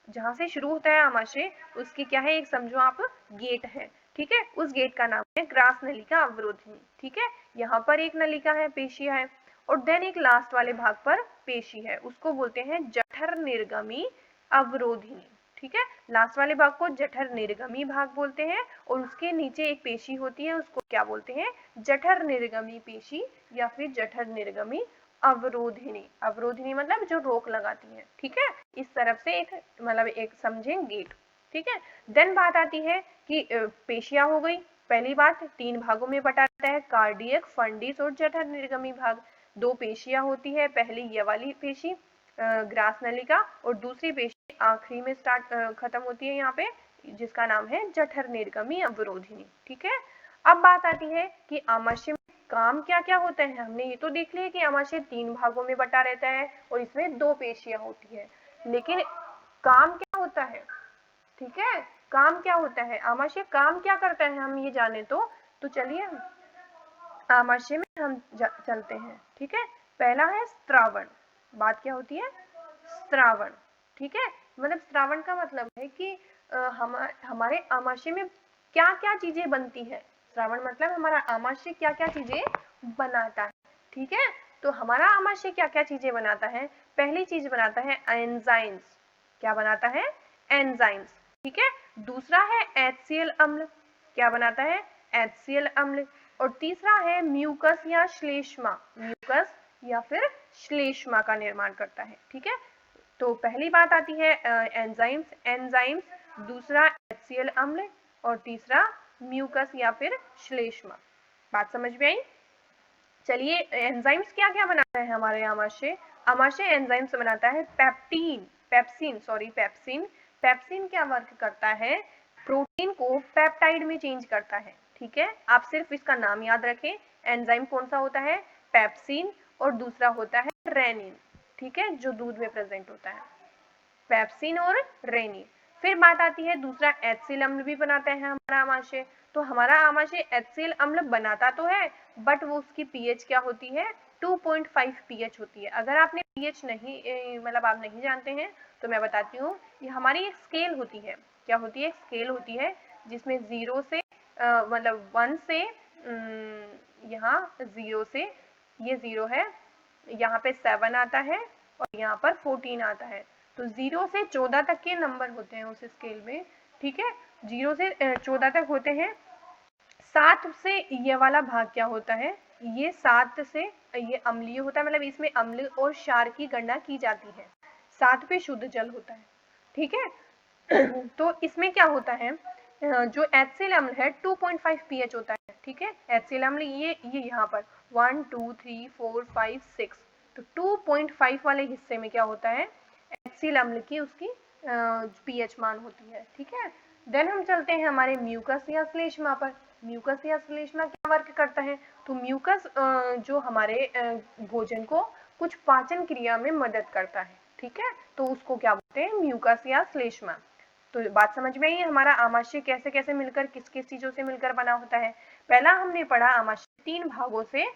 जहां से शुरू होता है आमाशय, उसकी क्या है, एक समझो आप गेट है, ठीक है। उस गेट का नाम है ग्रास नलिका अवरोधिनी, ठीक है। यहाँ पर एक नलिका है, पेशिया है, और देन एक लास्ट वाले भाग पर पेशी है, उसको बोलते हैं जठर निर्गमी अवरोधिनी, ठीक है। लास्ट वाले भाग को जठर निर्गमी भाग बोलते हैं, और उसके नीचे एक पेशी होती है, उसको क्या बोलते हैं? जठर निर्गमी पेशी, या फिर जठर निर्गमी अवरोधिनी। अवरोधिनी मतलब जो रोक लगाती है, ठीक है। इस तरफ से एक मतलब एक समझें गेट, ठीक है। देन बात आती है कि पेशियां हो गई। पहली बात 3 भागों में बटा जाता है, कार्डियक, फंडिस और जठर निर्गमी भाग। 2 पेशियां होती है, पहली ये वाली पेशी ग्रास नलिका, और दूसरी पेशी आखिरी में खत्म होती है यहाँ पे, जिसका नाम है जठर निर्गमी अवरोधिनी, ठीक है। अब बात आती है कि आमाशय में काम क्या क्या होता है। हमने ये तो देख लिया कि आमाशय 3 भागों में बटा रहता है और इसमें 2 पेशियां होती है, लेकिन काम क्या होता है, ठीक है। काम क्या होता है, आमाशय काम क्या करता है, हम ये जाने तो चलिए आमाशय में हम चलते हैं, ठीक है। पहला है स्त्रावण। बात क्या होती है? स्त्रावण, ठीक है। मतलब स्त्रावण का मतलब है कि हमारे आमाशय में क्या क्या चीजें बनती है। स्त्रावण मतलब हमारा आमाशय क्या क्या चीजें बनाता है, ठीक है। तो हमारा आमाशय क्या क्या चीजें बनाता है? पहली चीज बनाता है एंजाइम्स। क्या बनाता है? एंजाइम्स, ठीक है। दूसरा है HCl अम्ल। क्या बनाता है? HCl अम्ल। और तीसरा है म्यूकस या श्लेष्मा। म्यूकस या फिर श्लेष्मा का निर्माण करता है, ठीक है। तो पहली बात आती है एंजाइम्स। एंजाइम्स, दूसरा HCl अम्ल, और तीसरा म्यूकस या फिर श्लेष्मा। बात समझ में आई? चलिए, एंजाइम्स क्या क्या बनाता है हमारे आमाशय? आमाशय एंजाइम्स बनाता है पेप्सिन। पेप्सिन क्या वर्क करता है? प्रोटीन को पेप्टाइड में चेंज करता है, ठीक है। आप सिर्फ इसका नाम याद रखें। एंजाइम कौन सा होता है? पेप्सिन, और दूसरा होता है रेनिन, ठीक है, जो दूध में प्रेजेंट होता है। पेप्सिन और रेनिन। फिर बात आती है दूसरा HCl अम्ल भी बनाता है हमारा आमाशय। तो हमारा आमाशय HCl अम्ल बनाता तो है, बट वो उसकी pH क्या होती है? 2.5 pH होती है। अगर आपने pH नहीं मतलब आप नहीं जानते हैं तो मैं बताती हूँ, ये हमारी एक स्केल होती है। क्या होती है? एक स्केल होती है जिसमें 0 से मतलब 1 से यहाँ 0 से, ये 0 है, यहाँ पे 7 आता है, और यहाँ पर 14 आता है। तो 0 से 14 तक के नंबर होते हैं उस स्केल में, ठीक है। 0 से 14 तक होते हैं 7 से ये वाला भाग क्या होता है, ये 7 से ये अम्लीय होता है, मतलब इसमें अम्ल और क्षार की गणना की जाती है। 7 पे शुद्ध जल होता है, ठीक है। तो इसमें क्या होता है, जो HCl अम्ल है 2.5 pH होता है, ठीक है। HCl अम्ल ये यहाँ पर 1 2 3 4 5 6, तो 2.5 वाले हिस्से में क्या होता है, HCl अम्ल की उसकी pH मान होती है, ठीक है। देन हम चलते हैं हमारे म्यूकस या श्लेष्मा पर। म्यूकस या श्लेष्मा क्या वर्क करता है, तो म्यूकस जो हमारे भोजन को कुछ पाचन क्रिया में मदद करता है, ठीक है, तो उसको क्या बोलते हैं, म्यूकस या श्लेष्मा। तो बात समझ में आई है, हमारा आमाशय कैसे कैसे मिलकर किस किस चीजों से मिलकर बना होता है। पहला हमने पढ़ा आमाशय 3 भागों से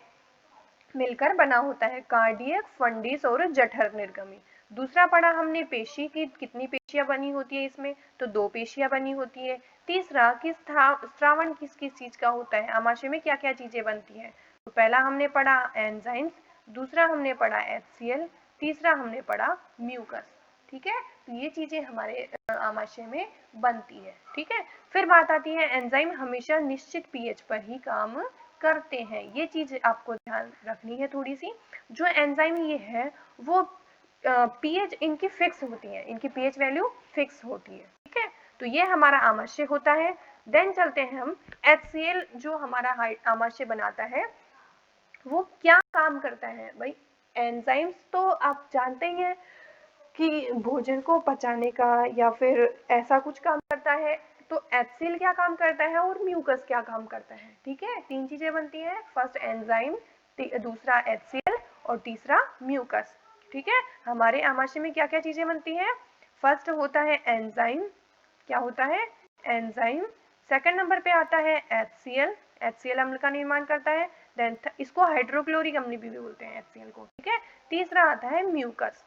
मिलकर बना होता है, कार्डियक, फंडिस और जठर निर्गमी। दूसरा पढ़ा हमने पेशी की कितनी पेशियां बनी होती है इसमें, तो 2 पेशियां बनी होती है। तीसरा कि स्रावण किस किस चीज का होता है, आमाशय में क्या क्या चीजें बनती है, तो पहला हमने पढ़ा एंजाइम्स, दूसरा हमने पढ़ा HCl, तीसरा हमने पढ़ा म्यूकस, ठीक है। तो ये चीजें हमारे आमाशय में बनती है, ठीक है। फिर बात आती है एंजाइम हमेशा निश्चित पीएच पर ही काम करते हैं, ये चीज आपको ध्यान रखनी है थोड़ी सी। जो एंजाइम ये है वो पीएच इनकी फिक्स होती है, इनकी पीएच वैल्यू फिक्स होती है, ठीक है। तो ये हमारा आमाशय होता है। देन चलते हैं हम HCl जो हमारा आमाशय बनाता है वो क्या काम करता है। भाई एंजाइम्स तो आप जानते ही हैं कि भोजन को पचाने का या फिर ऐसा कुछ काम करता है, तो HCl क्या काम करता है और म्यूकस क्या काम करता है, ठीक है। 3 चीजें बनती हैं, फर्स्ट एंजाइम, दूसरा HCl और तीसरा म्यूकस, ठीक है। हमारे आमाशय में क्या क्या चीजें बनती हैं, फर्स्ट होता है एंजाइम, क्या होता है एंजाइम। सेकंड नंबर पे आता है HCl, HCl अम्ल का निर्माण करता है। देन इसको हाइड्रोक्लोरिक अम्ल भी बोलते हैं HCl को, ठीक है। तीसरा आता है म्यूकस।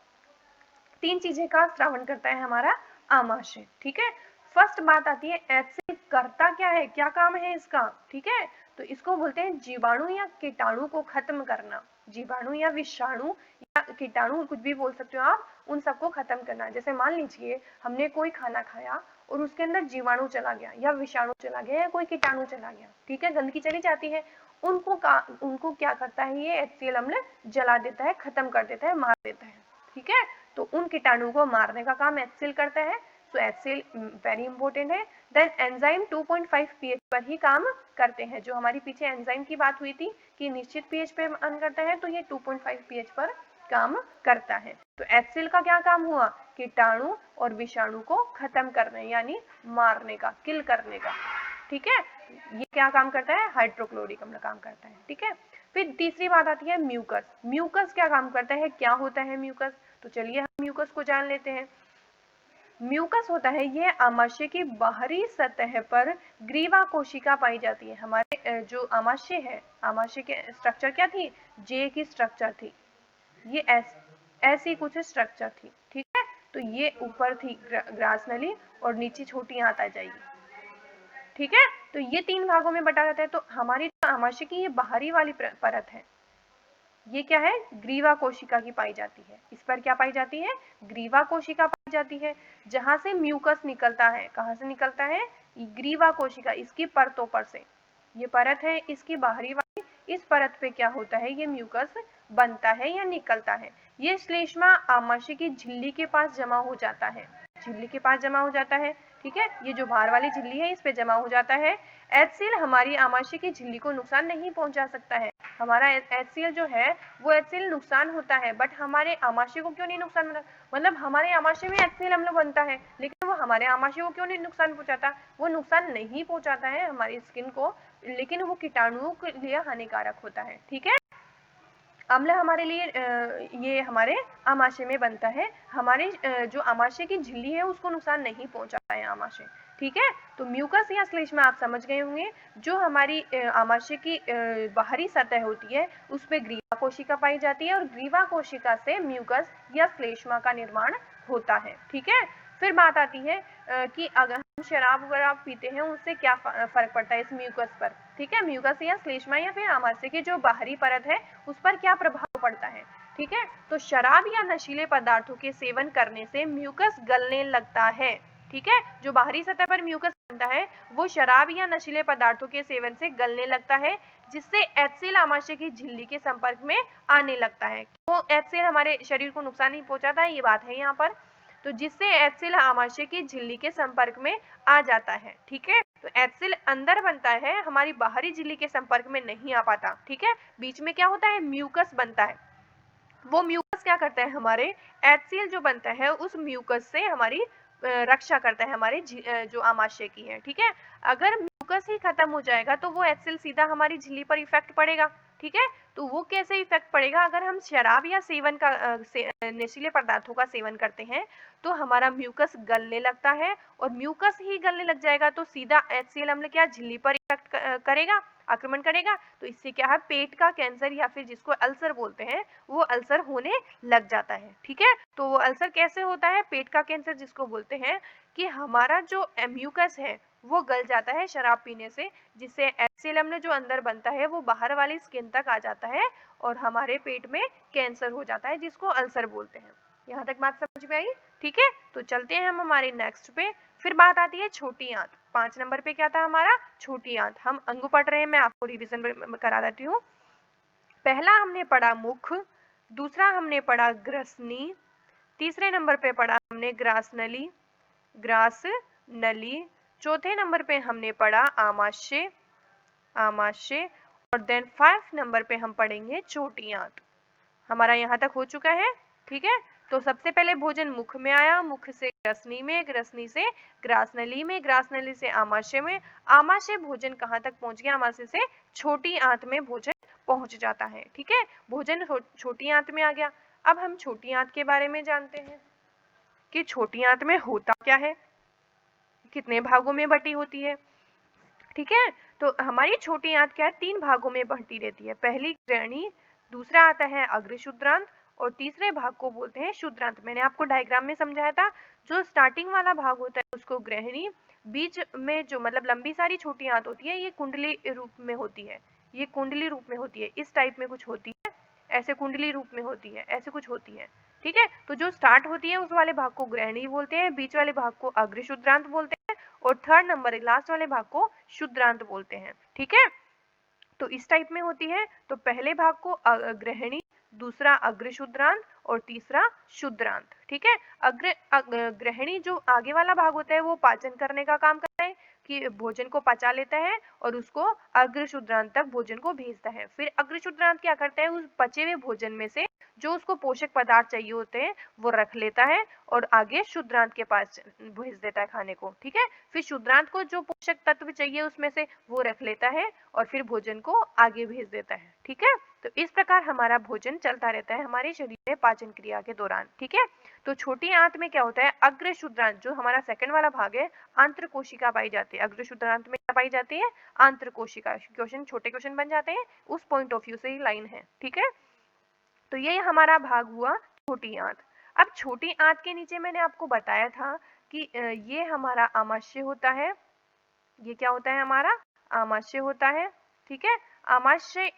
3 चीजें का श्रावण करता है हमारा आमाशय, ठीक है। फर्स्ट बात आती है HCl करता क्या है, क्या काम है इसका, ठीक है। तो इसको बोलते हैं जीवाणु या कीटाणु को खत्म करना, जीवाणु या विषाणु या कीटाणु कुछ भी बोल सकते हो आप, उन सबको खत्म करना। जैसे मान लीजिए हमने कोई खाना खाया और उसके अंदर जीवाणु चला गया या विषाणु चला गया या कोई कीटाणु चला गया, ठीक है, गंदगी चली जाती है, उनको क्या करता है ये HCl अम्ल जला देता है, खत्म कर देता है, मार देता है, ठीक है। तो उन कीटाणु को मारने का काम HCl करता है, सो HCl वेरी इंपॉर्टेंट है। देन एंजाइम 2.5 pH पर ही काम करते हैं, जो हमारी पीछे एंजाइम की बात हुई थी कि निश्चित pH पे काम करता है, तो ये 2.5 pH पर काम करता है। तो HCl का क्या काम हुआ, कीटाणु और विषाणु को खत्म करने यानी मारने का, किल करने का, ठीक है। ये क्या काम करता है, हाइड्रोक्लोरिक अम्ल काम करता है, ठीक है। फिर तीसरी बात आती है म्यूकस। म्यूकस क्या काम करता है, क्या होता है म्यूकस, तो चलिए हम म्यूकस को जान लेते हैं। म्यूकस होता है ये आमाशय की बाहरी सतह पर ग्रीवा कोशिका पाई जाती है। हमारे जो आमाशय है, आमाशय के स्ट्रक्चर क्या थी, जे की स्ट्रक्चर थी, ये ऐसी कुछ स्ट्रक्चर थी, ठीक है। तो ये ऊपर थी ग्रास नली और नीचे छोटी आंत आ जाएगी, ठीक है। तो ये 3 भागों में बटा जाता है। तो हमारी आमाशय की ये बाहरी वाली परत है, ये क्या है, ग्रीवा कोशिका की पाई जाती है। इस पर क्या पाई जाती है, ग्रीवा कोशिका पाई जाती है, जहां से म्यूकस निकलता है। कहां से निकलता है, ग्रीवा कोशिका, इसकी परतों पर से, ये परत है इसकी बाहरी वाली, इस परत पे क्या होता है, ये म्यूकस बनता है या निकलता है। ये श्लेष्मा आमाशय की झिल्ली के पास जमा हो जाता है, झिल्ली के पास जमा हो जाता है, ठीक है। ये जो बाहर वाली झिल्ली है इस पे जमा हो जाता है। HCl हमारी आमाशय की झिल्ली को नुकसान नहीं पहुंचा सकता है। हमारा HCl जो है वो HCl नुकसान होता है, बट हमारे आमाशय को क्यों नहीं नुकसान होता, मतलब हमारे आमाशय में HCl अम्ल बनता है लेकिन वो हमारे आमाशय को क्यों नहीं नुकसान पहुंचाता, वो नुकसान नहीं पहुंचाता है हमारी स्किन को, लेकिन वो कीटाणुओं के लिए हानिकारक होता है, ठीक है। अम्ल हमारे लिए ये हमारे आमाशय में बनता है, हमारे जो आमाशय की झिल्ली है उसको नुकसान नहीं पहुंचाता है आमाशय, ठीक है। तो म्यूकस या श्लेष्मा आप समझ गए होंगे, जो हमारी आमाशय की बाहरी सतह होती है उस पे ग्रीवा कोशिका पाई जाती है और ग्रीवा कोशिका से म्यूकस या श्लेष्मा का निर्माण होता है, ठीक है। फिर बात आती है कि अगर हम शराब वगैरह पीते हैं उससे क्या फर्क पड़ता है इस म्यूकस पर, ठीक है। म्यूकस या श्लेष्मा या फिर आमाशय की जो बाहरी परत है उस पर क्या प्रभाव पड़ता है, ठीक है। तो शराब या नशीले पदार्थों के सेवन करने से म्यूकस गलने लगता है, ठीक है। जो बाहरी सतह पर म्यूकस बनता है वो शराब या नशीले पदार्थों के सेवन से गलने लगता है, जिससे HCl आमाशय की झिल्ली के संपर्क में आने लगता है। तो HCl हमारे शरीर को नुकसान नहीं पहुंचाता है, ये बात है यहाँ पर। तो जिससे HCl आमाशय की झिल्ली के संपर्क में आ जाता है, ठीक है। तो HCl अंदर बनता है, हमारी बाहरी झिल्ली के संपर्क में नहीं आ पाता, ठीक है। बीच में क्या होता है, म्यूकस बनता है। वो म्यूकस क्या करता है, हमारे HCl जो बनता है उस म्यूकस से हमारी रक्षा करता है, हमारे जो आमाशय की है, ठीक है। अगर म्यूकस ही खत्म हो जाएगा तो वो HCl सीधा हमारी झिल्ली पर इफेक्ट पड़ेगा, ठीक है। तो वो कैसे इफेक्ट पड़ेगा, अगर हम शराब या नशीले पदार्थों का सेवन करते हैं तो हमारा म्यूकस गलने लगता है, और म्यूकस ही गलने लग जाएगा तो सीधा HCl अम्ल क्या झिल्ली पर इफेक्ट करेगा, आक्रमण करेगा। तो इससे क्या है, पेट का कैंसर या फिर जिसको अल्सर बोलते हैं वो अल्सर होने लग जाता है, ठीक है। तो वो अल्सर कैसे होता है, पेट का कैंसर जिसको बोलते हैं, कि हमारा जो म्यूकस है वो गल जाता है शराब पीने से, जिससे HCl अम्ल जो अंदर बनता है वो बाहर वाली स्किन तक आ जाता है और हमारे पेट में कैंसर हो जाता है, जिसको अल्सर बोलते हैं। यहाँ तक बात समझ में आई, ठीक है। तो चलते हैं हम हमारे नेक्स्ट पे। फिर बात आती है छोटी आंत। 5 नंबर पे क्या था हमारा, छोटी आंत। हम अंग पढ़ रहे हैं, मैं आपको रिवीजन करा देती हूँ। पहला हमने पढ़ा मुख, दूसरा हमने पढ़ा ग्रसनी, तीसरे नंबर पे पढ़ा हमने ग्रास नली, चौथे नंबर पे हमने पढ़ा आमाशय, और देन 5 नंबर पे हम पढ़ेंगे छोटी आंत। हमारा यहाँ तक हो चुका है, ठीक है। तो सबसे पहले भोजन मुख में आया, मुख से ग्रसनी में, ग्रसनी से ग्रासनली में, ग्रासनली से आमाशय में, आमाशय भोजन कहाँ तक पहुंच गया, आमाशय से छोटी आंत में भोजन पहुंच जाता है, ठीक है। भोजन छोटी आंत में आ गया। अब हम छोटी आंत के बारे में जानते हैं कि छोटी आंत में होता क्या है, कितने भागों में बटी होती है, ठीक है। तो हमारी छोटी आंत क्या है, 3 भागों में बटी रहती है। पहली ग्रहणी, दूसरा आता है अग्र शुद्रांत, और तीसरे भाग को बोलते हैं शुद्रांत। मैंने आपको डायग्राम में समझाया था, जो स्टार्टिंग वाला भाग होता है उसको ग्रहणी, बीच में जो मतलब लंबी सारी छोटी आंत होती है ये कुंडली रूप में होती है, ये कुंडली रूप में होती है, इस टाइप में कुछ होती है, ऐसे कुंडली रूप में होती है, ऐसे कुछ होती है, ठीक है। तो जो स्टार्ट होती है उस वाले भाग को ग्रहणी बोलते हैं, बीच वाले भाग को अग्र शुद्रांत बोलते हैं, और 3rd नंबर लास्ट वाले भाग को शुद्रांत बोलते हैं, ठीक है। तो इस टाइप में होती है। तो पहले भाग को ग्रहणी, दूसरा अग्र शुद्रांत और तीसरा शुद्रांत, ठीक है। ग्रहणी जो आगे वाला भाग होता है वो पाचन करने का काम करता है, कि भोजन को पचा लेता है और उसको अग्र शुद्रांत तक भोजन को भेजता है। फिर अग्र शुद्रांत क्या करता है, उस पचे हुए भोजन में से जो उसको पोषक पदार्थ चाहिए होते हैं वो रख लेता है और आगे शुद्रांत के पास भेज देता है खाने को, ठीक है। फिर शुद्रांत को जो पोषक तत्व चाहिए उसमें से वो रख लेता है और फिर भोजन को आगे भेज देता है, ठीक है। तो इस प्रकार हमारा भोजन चलता रहता है हमारे शरीर में पाचन क्रिया के दौरान, ठीक है। तो छोटी आंत में क्या होता है, अग्र शुद्रांत जो हमारा सेकंड वाला भाग है, आंत्र कोशिका पाई जाती है। अग्र शुद्रांत में क्या पाई जाती है, आंत्र कोशिका। क्वेश्चन छोटे क्वेश्चन बन जाते हैं, उस पॉइंट ऑफ व्यू से ही लाइन है, ठीक है। तो ये हमारा भाग हुआ छोटी आंत। अब छोटी आंत के नीचे मैंने आपको बताया था कि ये हमारा आमाशय होता है, ये क्या होता है, हमारा आमाशय होता है, ठीक है। आमाशय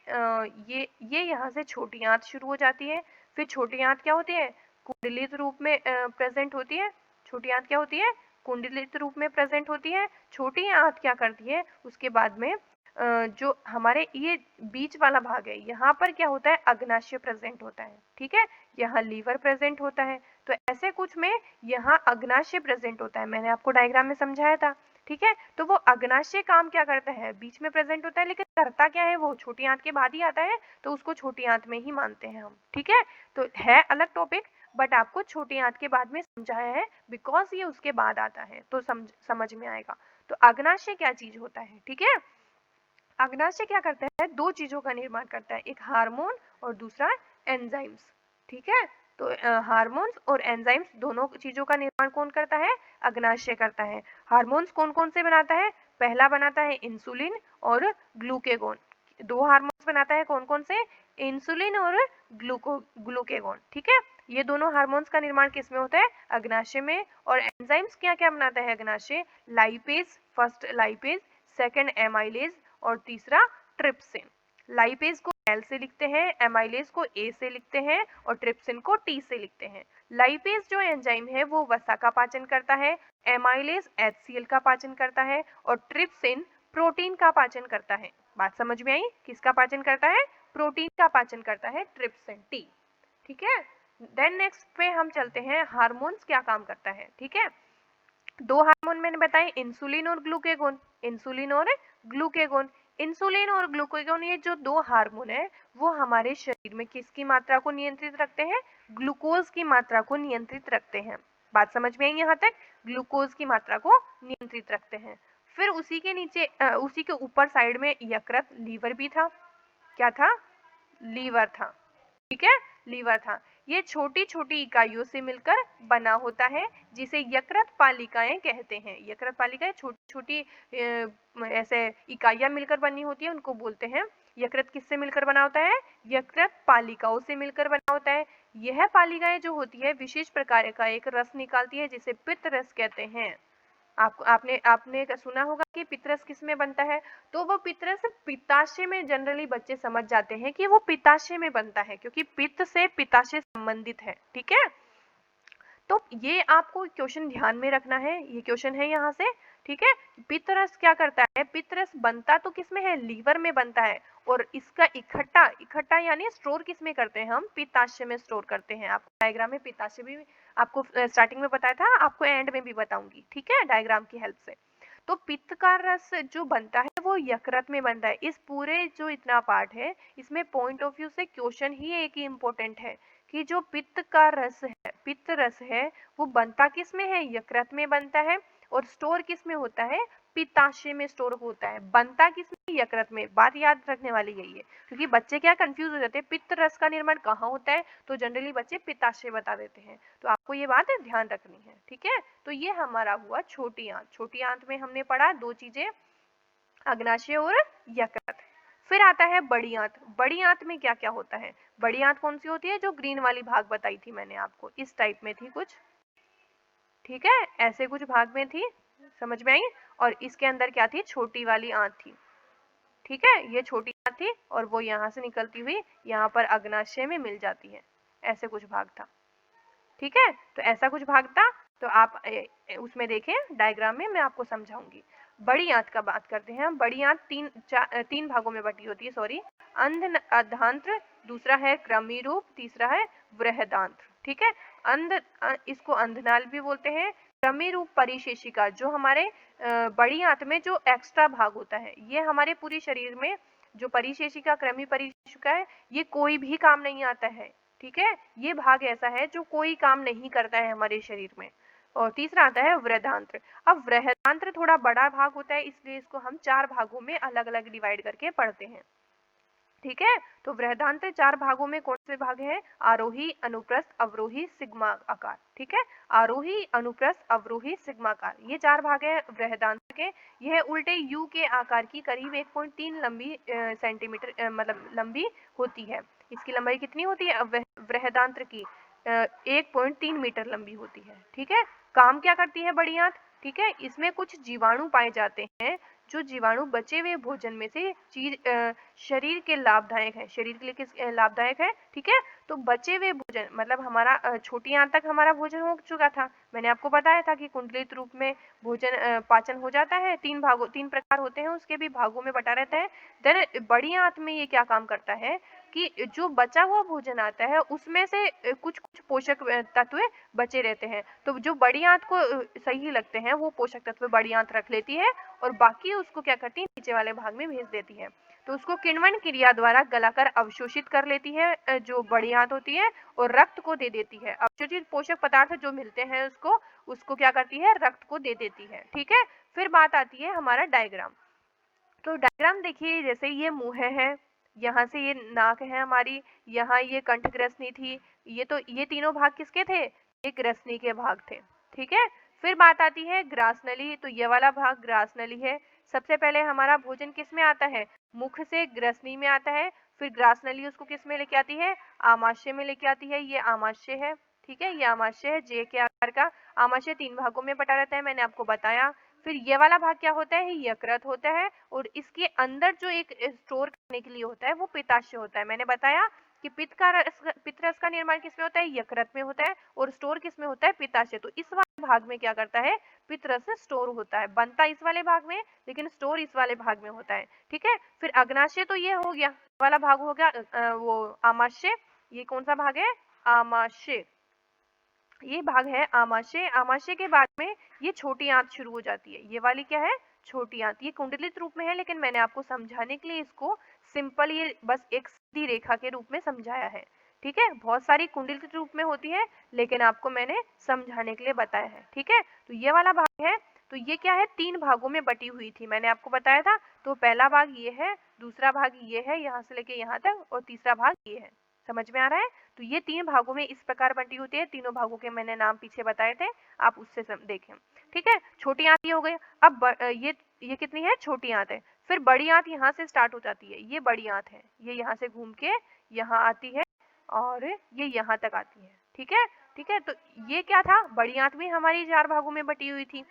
ये यहाँ से छोटी आंत शुरू हो जाती है। फिर छोटी आंत क्या होती है, कुंडलित रूप में प्रेजेंट होती है। छोटी आंत क्या होती है, कुंडलित रूप में प्रेजेंट होती है। छोटी आंत क्या करती है, उसके बाद में जो हमारे ये बीच वाला भाग है यहाँ पर क्या होता है, अग्नाशय प्रेजेंट होता है, ठीक है। यहाँ लीवर प्रेजेंट होता है। तो ऐसे कुछ में यहाँ अग्नाशय प्रेजेंट होता है, मैंने आपको डायग्राम में समझाया था, ठीक है। तो वो अग्नाशय काम क्या करता है, बीच में प्रेजेंट होता है, लेकिन करता क्या है, वो छोटी आंत के बाद ही आता है, तो उसको छोटी आंत में ही मानते हैं हम, ठीक है। तो है अलग टॉपिक, बट आपको छोटी आंत के बाद में समझाया है बिकॉज ये उसके बाद आता है, तो समझ में आएगा। तो अग्नाशय क्या चीज होता है, ठीक है। अग्नाशय क्या करता है, 2 चीजों का निर्माण करता है, एक हार्मोन और दूसरा एंजाइम्स, ठीक है। तो हार्मोन्स और एंजाइम्स दोनों चीजों का निर्माण कौन करता है, अग्नाशय करता है। हार्मोन्स कौन कौन से बनाता है, पहला बनाता है इंसुलिन और ग्लूकेगोन। 2 हार्मोन्स बनाता है, कौन कौन से, इंसुलिन और ग्लूकेगोन, ठीक है। ये दोनों हार्मोन्स का निर्माण किसमें होता है, अग्नाशय में। और एंजाइम्स क्या क्या बनाता है अग्नाशय, lipase, first lipase, second amylase और तीसरा ट्रिप्सिन। लाइपेज को L से लिखते हैं, एमाइलेज को A से लिखते हैं और ट्रिप्सिन को T से लिखते हैं। लाइपेज जो एंजाइम है वो वसा का पाचन करता है, एमाइलेज HCl का पाचन करता है और ट्रिप्सिन प्रोटीन का पाचन करता है। बात समझ में आई? किसका पाचन करता है? प्रोटीन का पाचन करता है ट्रिप्सिन टी। ठीक है, देन नेक्स्ट पे हम चलते हैं हार्मोन्स क्या काम करता है। ठीक है, दो हार्मोन मैंने बताए, इंसुलिन और ग्लूकेगोन। इंसुलिन और ग्लूकेगोन, इंसुलिन और ग्लूकेगोन ये जो दो हार्मोन है वो हमारे शरीर में किसकी मात्रा को नियंत्रित रखते हैं? ग्लूकोज की मात्रा को नियंत्रित रखते हैं। बात समझ में आई यहाँ तक? ग्लूकोज की मात्रा को नियंत्रित रखते हैं। फिर उसी के नीचे उसी के ऊपर साइड में यकृत, लीवर भी था। क्या था? लीवर था। ठीक है, लीवर था। ये छोटी छोटी इकाइयों से मिलकर बना होता है जिसे यकृत पालिकाएं कहते हैं। यकृत पालिकाएं छोटी छोटी ऐसे इकाइयां मिलकर बनी होती है, उनको बोलते हैं। यकृत किससे मिलकर बना होता है? यकृत पालिकाओं से मिलकर बना होता है। यह पालिकाएं जो होती है विशेष प्रकार का एक रस निकालती है जिसे पित्त रस कहते हैं। आपने सुना होगा कि पित्तरस किस में बनता है, तो वो पित्तरस पित्ताशय में जनरली बच्चे समझ जाते हैं कि वो पित्ताशय में बनता है क्योंकि पित्त से पित्ताशय संबंधित है। ठीक है, तो ये आपको क्वेश्चन ध्यान में रखना है, ये क्वेश्चन है यहाँ से। ठीक है, पित्तरस क्या करता है? पित्तरस बनता तो किसमें है? लीवर में बनता है और इसका इकट्ठा इकट्ठा यानी स्टोर किसमें करते हैं? हम पित्ताशय में स्टोर करते हैं। आपको डायग्राम में पित्ताशय भी आपको स्टार्टिंग में बताया था, आपको एंड में भी बताऊंगी। ठीक है, डायग्राम की हेल्प से। तो पित्त का रस जो बनता है वो यकृत में बनता है। इस पूरे जो इतना पार्ट है इसमें पॉइंट ऑफ व्यू से क्वेश्चन ही एक ही इम्पोर्टेंट है कि जो पित्त का रस है, पित्त रस है, वो बनता किस में है? यकृत में बनता है और स्टोर किस में होता है? पित्ताशय में स्टोर होता है। बनता किस में? यकृत में। बात याद रखने वाली यही है क्योंकि बच्चे क्या कंफ्यूज हो जाते हैं, पित्त रस का निर्माण कहाँ होता है, तो जनरली बच्चे पित्ताशय बता देते हैं। तो आपको ये बात ध्यान रखनी है। ठीक है, तो ये हमारा हुआ छोटी आंत। छोटी आंत में हमने पढ़ा दो चीजें, अग्नाशय और यकृत। फिर आता है बड़ी आंत। बड़ी आंत में क्या क्या होता है? बड़ी आंत कौन सी होती है? जो ग्रीन वाली भाग बताई थी मैंने आपको, इस टाइप में थी कुछ। ठीक है, ऐसे कुछ भाग में थी, समझ में आई? और इसके अंदर क्या थी? छोटी वाली आंत थी। ठीक है, ये छोटी आंत थी और वो यहाँ से निकलती हुई यहाँ पर अग्नाशय में मिल जाती है। ऐसे कुछ भाग था। ठीक है, तो ऐसा कुछ भाग था, तो आप उसमें देखें डायग्राम में, मैं आपको समझाऊंगी। बड़ी आंत का बात करते हैं। बड़ी आंत तीन भागों में बटी होती है, सॉरी। अर्धांत्र, दूसरा है क्रमी रूप, तीसरा है वृहदांत्र। ठीक है, इसको अंधनाल भी बोलते हैं। क्रमी रूप परिशेषिका जो हमारे बड़ी आंत में जो एक्स्ट्रा भाग होता है, ये हमारे पूरे शरीर में जो परिशेषिका, क्रमी परिशेषिका है, ये कोई भी काम नहीं आता है। ठीक है, ये भाग ऐसा है जो कोई काम नहीं करता है हमारे शरीर में। और तीसरा आता है वृहदांत्र। अब वृहदांत्र थोड़ा बड़ा भाग होता है, इसलिए इसको हम चार भागों में अलग अलग डिवाइड करके पढ़ते हैं। ठीक है, तो वृहदांत्र चार भागों में कौन से भाग हैं? आरोही, अनुप्रस्थ, अवरोही, सिग्मा आकार। ठीक है, आरोही, अनुप्रस्थ, अवरोही, सिग्मा आकार, ये चार भाग हैं वृहदांत्र के। यह उल्टे यू के आकार की करीब 1.3 लंबी सेंटीमीटर मतलब लंबी होती है। इसकी लंबाई कितनी होती है वृहदांत्र की? 1.3 मीटर लंबी होती है। ठीक है, काम क्या करती है बड़ी आंत? ठीक है, इसमें कुछ जीवाणु पाए जाते हैं, जो जीवाणु बचे हुए भोजन में से शरीर के लाभदायक है। शरीर के लिए किस लाभदायक है? ठीक है, तो बचे हुए भोजन मतलब हमारा छोटी आंत तक हमारा भोजन हो चुका था। मैंने आपको बताया था कि कुंडलित रूप में भोजन पाचन हो जाता है। तीन प्रकार होते हैं, उसके भी भागों में बटा रहता है। देन बड़ी आंत में ये क्या काम करता है कि जो बचा हुआ भोजन आता है उसमें से कुछ कुछ पोषक तत्व बचे रहते हैं, तो जो बड़ी आंत को सही लगते हैं वो पोषक तत्व बड़ी आंत रख लेती है और बाकी उसको क्या करती है? नीचे वाले भाग में भेज देती है। तो उसको किण्वन क्रिया द्वारा गलाकर अवशोषित कर लेती है जो बड़ी आंत होती है, और रक्त को दे देती है। अवशोषित पोषक पदार्थ जो मिलते हैं उसको क्या करती है? रक्त को दे देती है। ठीक है, फिर बात आती है हमारा डायग्राम। तो डायग्राम देखिए, जैसे ये मुंह है, यहाँ से ये नाक है हमारी, यहाँ ये कंठ ग्रसनी थी, ये तीनों भाग किसके थे? ये ग्रसनी के भाग थे। ठीक है, फिर बात आती है ग्रास नली। तो ये वाला भाग ग्रास नली है। सबसे पहले हमारा भोजन किस में आता है? मुख से ग्रसनी में आता है, फिर ग्रास नली उसको किस में लेके आती है? आमाशय में लेके आती है। ये आमाशय है। ठीक है, ये आमाशय है, जे के आकार का। आमाशय तीन भागों में बटा रहता है, मैंने आपको बताया। फिर ये वाला भाग क्या होता है? यकृत होता है, और इसके अंदर जो एक स्टोर करने के लिए होता है वो पित्ताशय होता है। मैंने बताया कि पित्त रस का निर्माण किसमें होता है, यकृत में होता है, और स्टोर किसमें होता है, पित्ताशय। तो इस वाले भाग में क्या करता है, पित्त रस स्टोर होता है, बनता इस वाले भाग में लेकिन स्टोर इस वाले भाग में होता है। ठीक है, फिर अग्नाशय तो ये हो गया, वाला भाग हो गया वो आमाशय। ये कौन सा भाग है, आमाशय, ये भाग है आमाशय। आमाशय के बाद में ये छोटी आंत शुरू हो जाती है, ये वाली क्या है, छोटी आंत। ये कुंडलित रूप में है लेकिन मैंने आपको समझाने के लिए इसको सिंपल ये बस एक सीधी रेखा के रूप में समझाया है। ठीक है, बहुत सारी कुंडलित रूप में होती है लेकिन आपको मैंने समझाने के लिए बताया है। ठीक है, तो ये वाला भाग है, तो ये क्या है, 3 भागों में बटी हुई थी, मैंने आपको बताया था। तो पहला भाग ये है, दूसरा भाग ये है यहाँ से लेके यहाँ तक, और तीसरा भाग ये है। समझ में आ रहा है? तो ये 3 भागों में इस प्रकार बटी होती है। तीनों भागों के मैंने नाम पीछे बताए थे, आप उससे देखें। ठीक है, छोटी आंत ये हो गई। अब ये कितनी है, छोटी आंत है। फिर बड़ी आंत यहाँ से स्टार्ट हो जाती है, ये बड़ी आंत है, ये यहाँ से घूम के यहाँ आती है और ये यहाँ तक आती है। ठीक है, ठीक है, तो ये क्या था, बड़ी आंत भी हमारी 4 भागों में बटी हुई थी।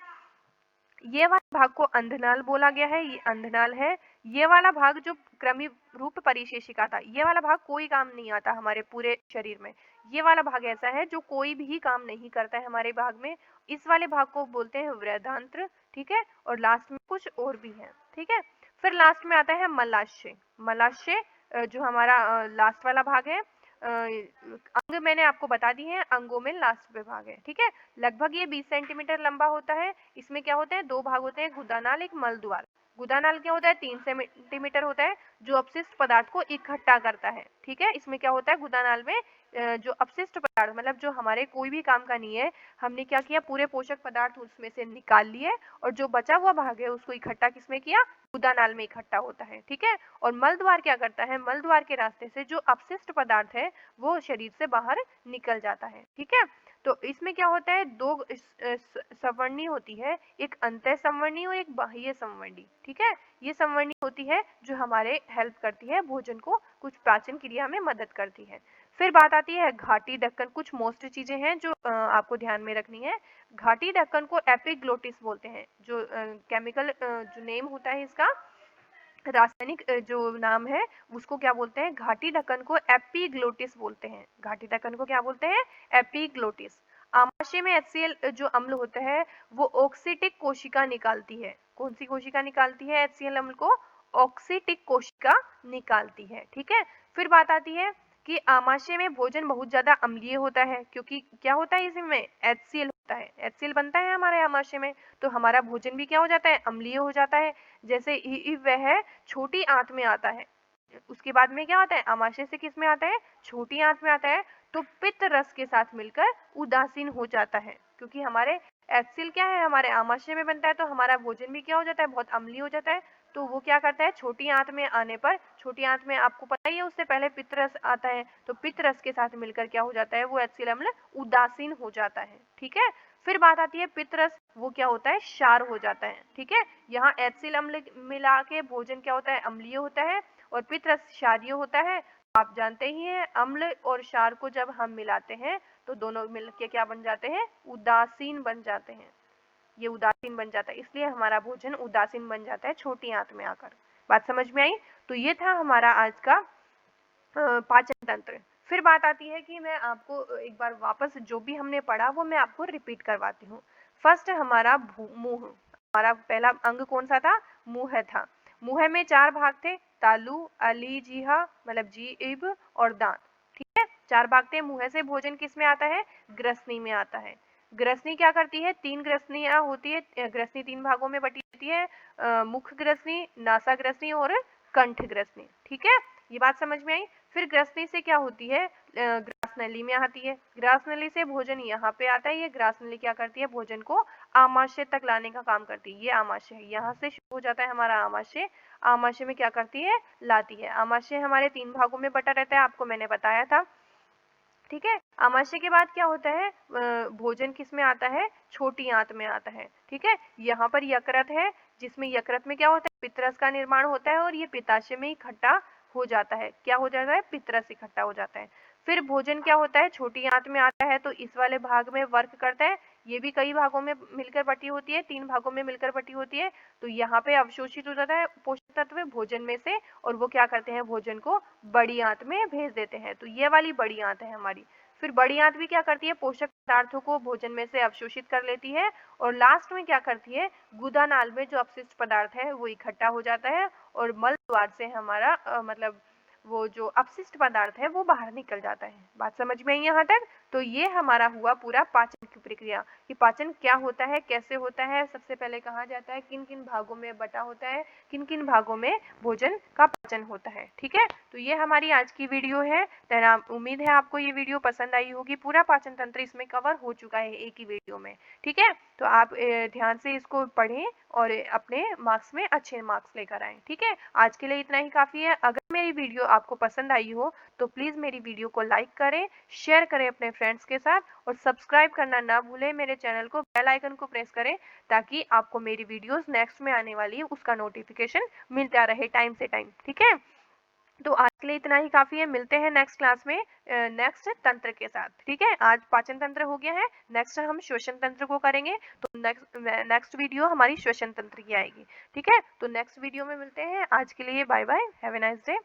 ये वाला भाग को अंधनाल बोला गया है, ये अंधनाल है। ये वाला भाग जो क्रमी रूप परिशेषिका था, ये वाला भाग कोई काम नहीं आता हमारे पूरे शरीर में। ये वाला भाग ऐसा है जो कोई भी काम नहीं करता है हमारे भाग में। इस वाले भाग को बोलते हैं वृद्धांत्र। ठीक है, और लास्ट में कुछ और भी है। ठीक है, फिर लास्ट में आता है मलाशय। मलाशय जो हमारा लास्ट वाला भाग है। अंग मैंने आपको बता दी है, अंगों में लास्ट विभाग है। ठीक है, लगभग ये 20 सेंटीमीटर लंबा होता है। इसमें क्या होता है, 2 भाग होते हैं, गुदानाल, एक मलद्वार। गुदानाल क्या होता है, 3 सेंटीमीटर होता है, जो अपशिष्ट पदार्थ को इकट्ठा करता है। ठीक है, इसमें क्या होता है, गुदानाल में जो अपशिष्ट पदार्थ मतलब जो हमारे कोई भी काम का नहीं है, हमने क्या किया, पूरे पोषक पदार्थ उसमें से निकाल लिए और जो बचा हुआ भाग है उसको इकट्ठा किसमें किया, गुदानाल में इकट्ठा होता है। ठीक है, और मलद्वार क्या करता है, मलद्वार के रास्ते से जो अपशिष्ट पदार्थ है वो शरीर से बाहर निकल जाता है। ठीक है, तो इसमें क्या होता है, 2 संवर्णी होती है, एक अंतः संवर्णी और एक बाह्य संवर्णी। ठीक है, ये संवर्णी होती है जो हमारे हेल्प करती है, भोजन को कुछ पाचन क्रिया में मदद करती है। फिर बात आती है घाटी ढक्कन। कुछ मोस्ट चीजें हैं जो आपको ध्यान में रखनी है। घाटी ढक्कन को एपिग्लोटिस बोलते हैं, जो केमिकल जो नेम होता है इसका, रासायनिक जो नाम है उसको क्या बोलते हैं, घाटी ढक्कन को एपिग्लोटिस बोलते हैं। घाटी ढक्कन को क्या बोलते हैं, एपिग्लोटिस। आमाशय में HCl जो अम्ल होता है वो ऑक्सीटिक कोशिका निकालती है। कौन सी कोशिका निकालती है, HCl अम्ल को ऑक्सीटिक कोशिका निकालती है। ठीक है, फिर बात आती है कि आमाशय में भोजन बहुत ज्यादा अम्लीय होता है, क्योंकि क्या होता है इसमें, HCl होता है, HCl बनता है हमारे आमाशय में, तो हमारा भोजन भी क्या हो जाता है, अम्लीय हो जाता है। जैसे वह छोटी आंत में आता है, उसके बाद में क्या आता है, आमाशय से किस में आता है, छोटी आंत में आता है, तो पित्त रस के साथ मिलकर उदासीन हो जाता है। क्योंकि हमारे HCl क्या है, हमारे आमाशय में बनता है, तो हमारा भोजन भी क्या हो जाता है, बहुत अम्लीय हो जाता है। तो वो क्या करता है, छोटी आंत में आने पर, छोटी आंत में आपको पता ही है उससे पहले पित्त रस आता है, तो पित्त रस के साथ मिलकर क्या हो जाता है, वो HCl अम्ल उदासीन हो जाता है। ठीक है, फिर बात आती है पित्त रस, वो क्या होता है, क्षार हो जाता है। ठीक है, यहाँ HCl अम्ल मिला के भोजन क्या होता है, अम्लीय होता है, और पित्त रस क्षारीय होता है। आप जानते ही हैं अम्ल और क्षार को जब हम मिलाते हैं तो दोनों मिलके क्या बन जाते हैं, उदासीन बन जाते हैं। ये उदासीन बन जाता है, इसलिए हमारा भोजन उदासीन बन जाता है छोटी आंत में आकर। बात समझ में आई? तो ये था हमारा आज का पाचन तंत्र। फिर बात आती है कि मैं आपको एक बार वापस जो भी हमने पढ़ा वो मैं आपको रिपीट करवाती हूँ। फर्स्ट हमारा मुंह, हमारा पहला अंग कौन सा था, मुंह था। मुंह में 4 भाग थे, तालु, अली, जीहा मतलब जीभ और दांत। ठीक है, 4 भाग थे। मुंह से भोजन किस में आता है, ग्रसनी में आता है। ग्रसनी क्या करती है, 3 ग्रसनियां होती है। ग्रसनी 3 भागों में बटी होती है, मुख ग्रसनी, नासा ग्रसनी और कंठ ग्रसनी। ठीक है, ये बात समझ में आई? फिर ग्रसनी से क्या होती है, ग्रास नली में आती है। ग्रास नली से भोजन यहाँ पे आता है। ये ग्रास नली क्या करती है, भोजन को आमाशय तक लाने का काम करती है। ये आमाशय है, यहाँ से शुरू हो जाता है हमारा आमाशय। आमाशय में क्या करती है, लाती है। आमाशय हमारे 3 भागों में बटा रहता है, आपको मैंने बताया था। ठीक है, आमाशय के बाद क्या होता है, भोजन किस में आता है, छोटी आंत में आता है। ठीक है, यहाँ पर यकृत है, जिसमें यकृत में क्या होता है, पित्त रस का निर्माण होता है और ये पित्ताशय में इकट्ठा हो जाता है। क्या हो जाता है, पित्त रस इकट्ठा हो जाता है। फिर भोजन क्या होता है, छोटी आंत में आता है, तो इस वाले भाग में वर्क करता है। ये भी कई भागों में मिलकर बटी होती है, 3 भागों में मिलकर बटी होती है। तो यहाँ पे अवशोषित हो जाता है, पोषक तत्व भोजन में से, और वो क्या करते हैं, भोजन को बड़ी आंत में भेज देते हैं। तो ये वाली बड़ी आंत है हमारी। फिर बड़ी आंत भी क्या करती है, पोषक पदार्थों को भोजन में से अवशोषित कर लेती है, और लास्ट में क्या करती है, गुदा नाल में जो अपशिष्ट पदार्थ है वो इकट्ठा हो जाता है, और मल द्वार से हमारा मतलब वो जो अपशिष्ट पदार्थ है वो बाहर निकल जाता है। बात समझ में आई यहाँ तक? तो ये हमारा हुआ पूरा पाचन की प्रक्रिया कि पाचन क्या होता है, कैसे होता है, सबसे पहले कहा जाता है, किन किन भागों में बटा होता है, किन किन भागों में भोजन का पाचन होता है। ठीक है, तो ये हमारी आज की वीडियो है। उम्मीद है आपको ये वीडियो पसंद आई होगी। पूरा पाचन तंत्र इसमें कवर हो चुका है एक ही वीडियो में। ठीक है, तो आप ध्यान से इसको पढ़ें और अपने मार्क्स में अच्छे मार्क्स लेकर आएं। ठीक है, आज के लिए इतना ही काफी है। अगर मेरी वीडियो आपको पसंद आई हो तो प्लीज मेरी वीडियो को लाइक करें, शेयर करें अपने फ्रेंड्स के साथ, और सब्सक्राइब करना ना भूलें मेरे चैनल को, बेल आइकन को प्रेस करें ताकि आपको मेरी वीडियोस नेक्स्ट में आने वाली है उसका नोटिफिकेशन मिलता रहे टाइम से टाइम। ठीक है, तो आज के लिए इतना ही काफी है। मिलते हैं नेक्स्ट क्लास में नेक्स्ट तंत्र के साथ। ठीक है, आज पाचन तंत्र हो गया है, नेक्स्ट हम श्वसन तंत्र को करेंगे। तो नेक्स्ट वीडियो हमारी श्वसन तंत्र की आएगी। ठीक है, तो नेक्स्ट वीडियो में मिलते हैं। आज के लिए bye bye, have a nice day.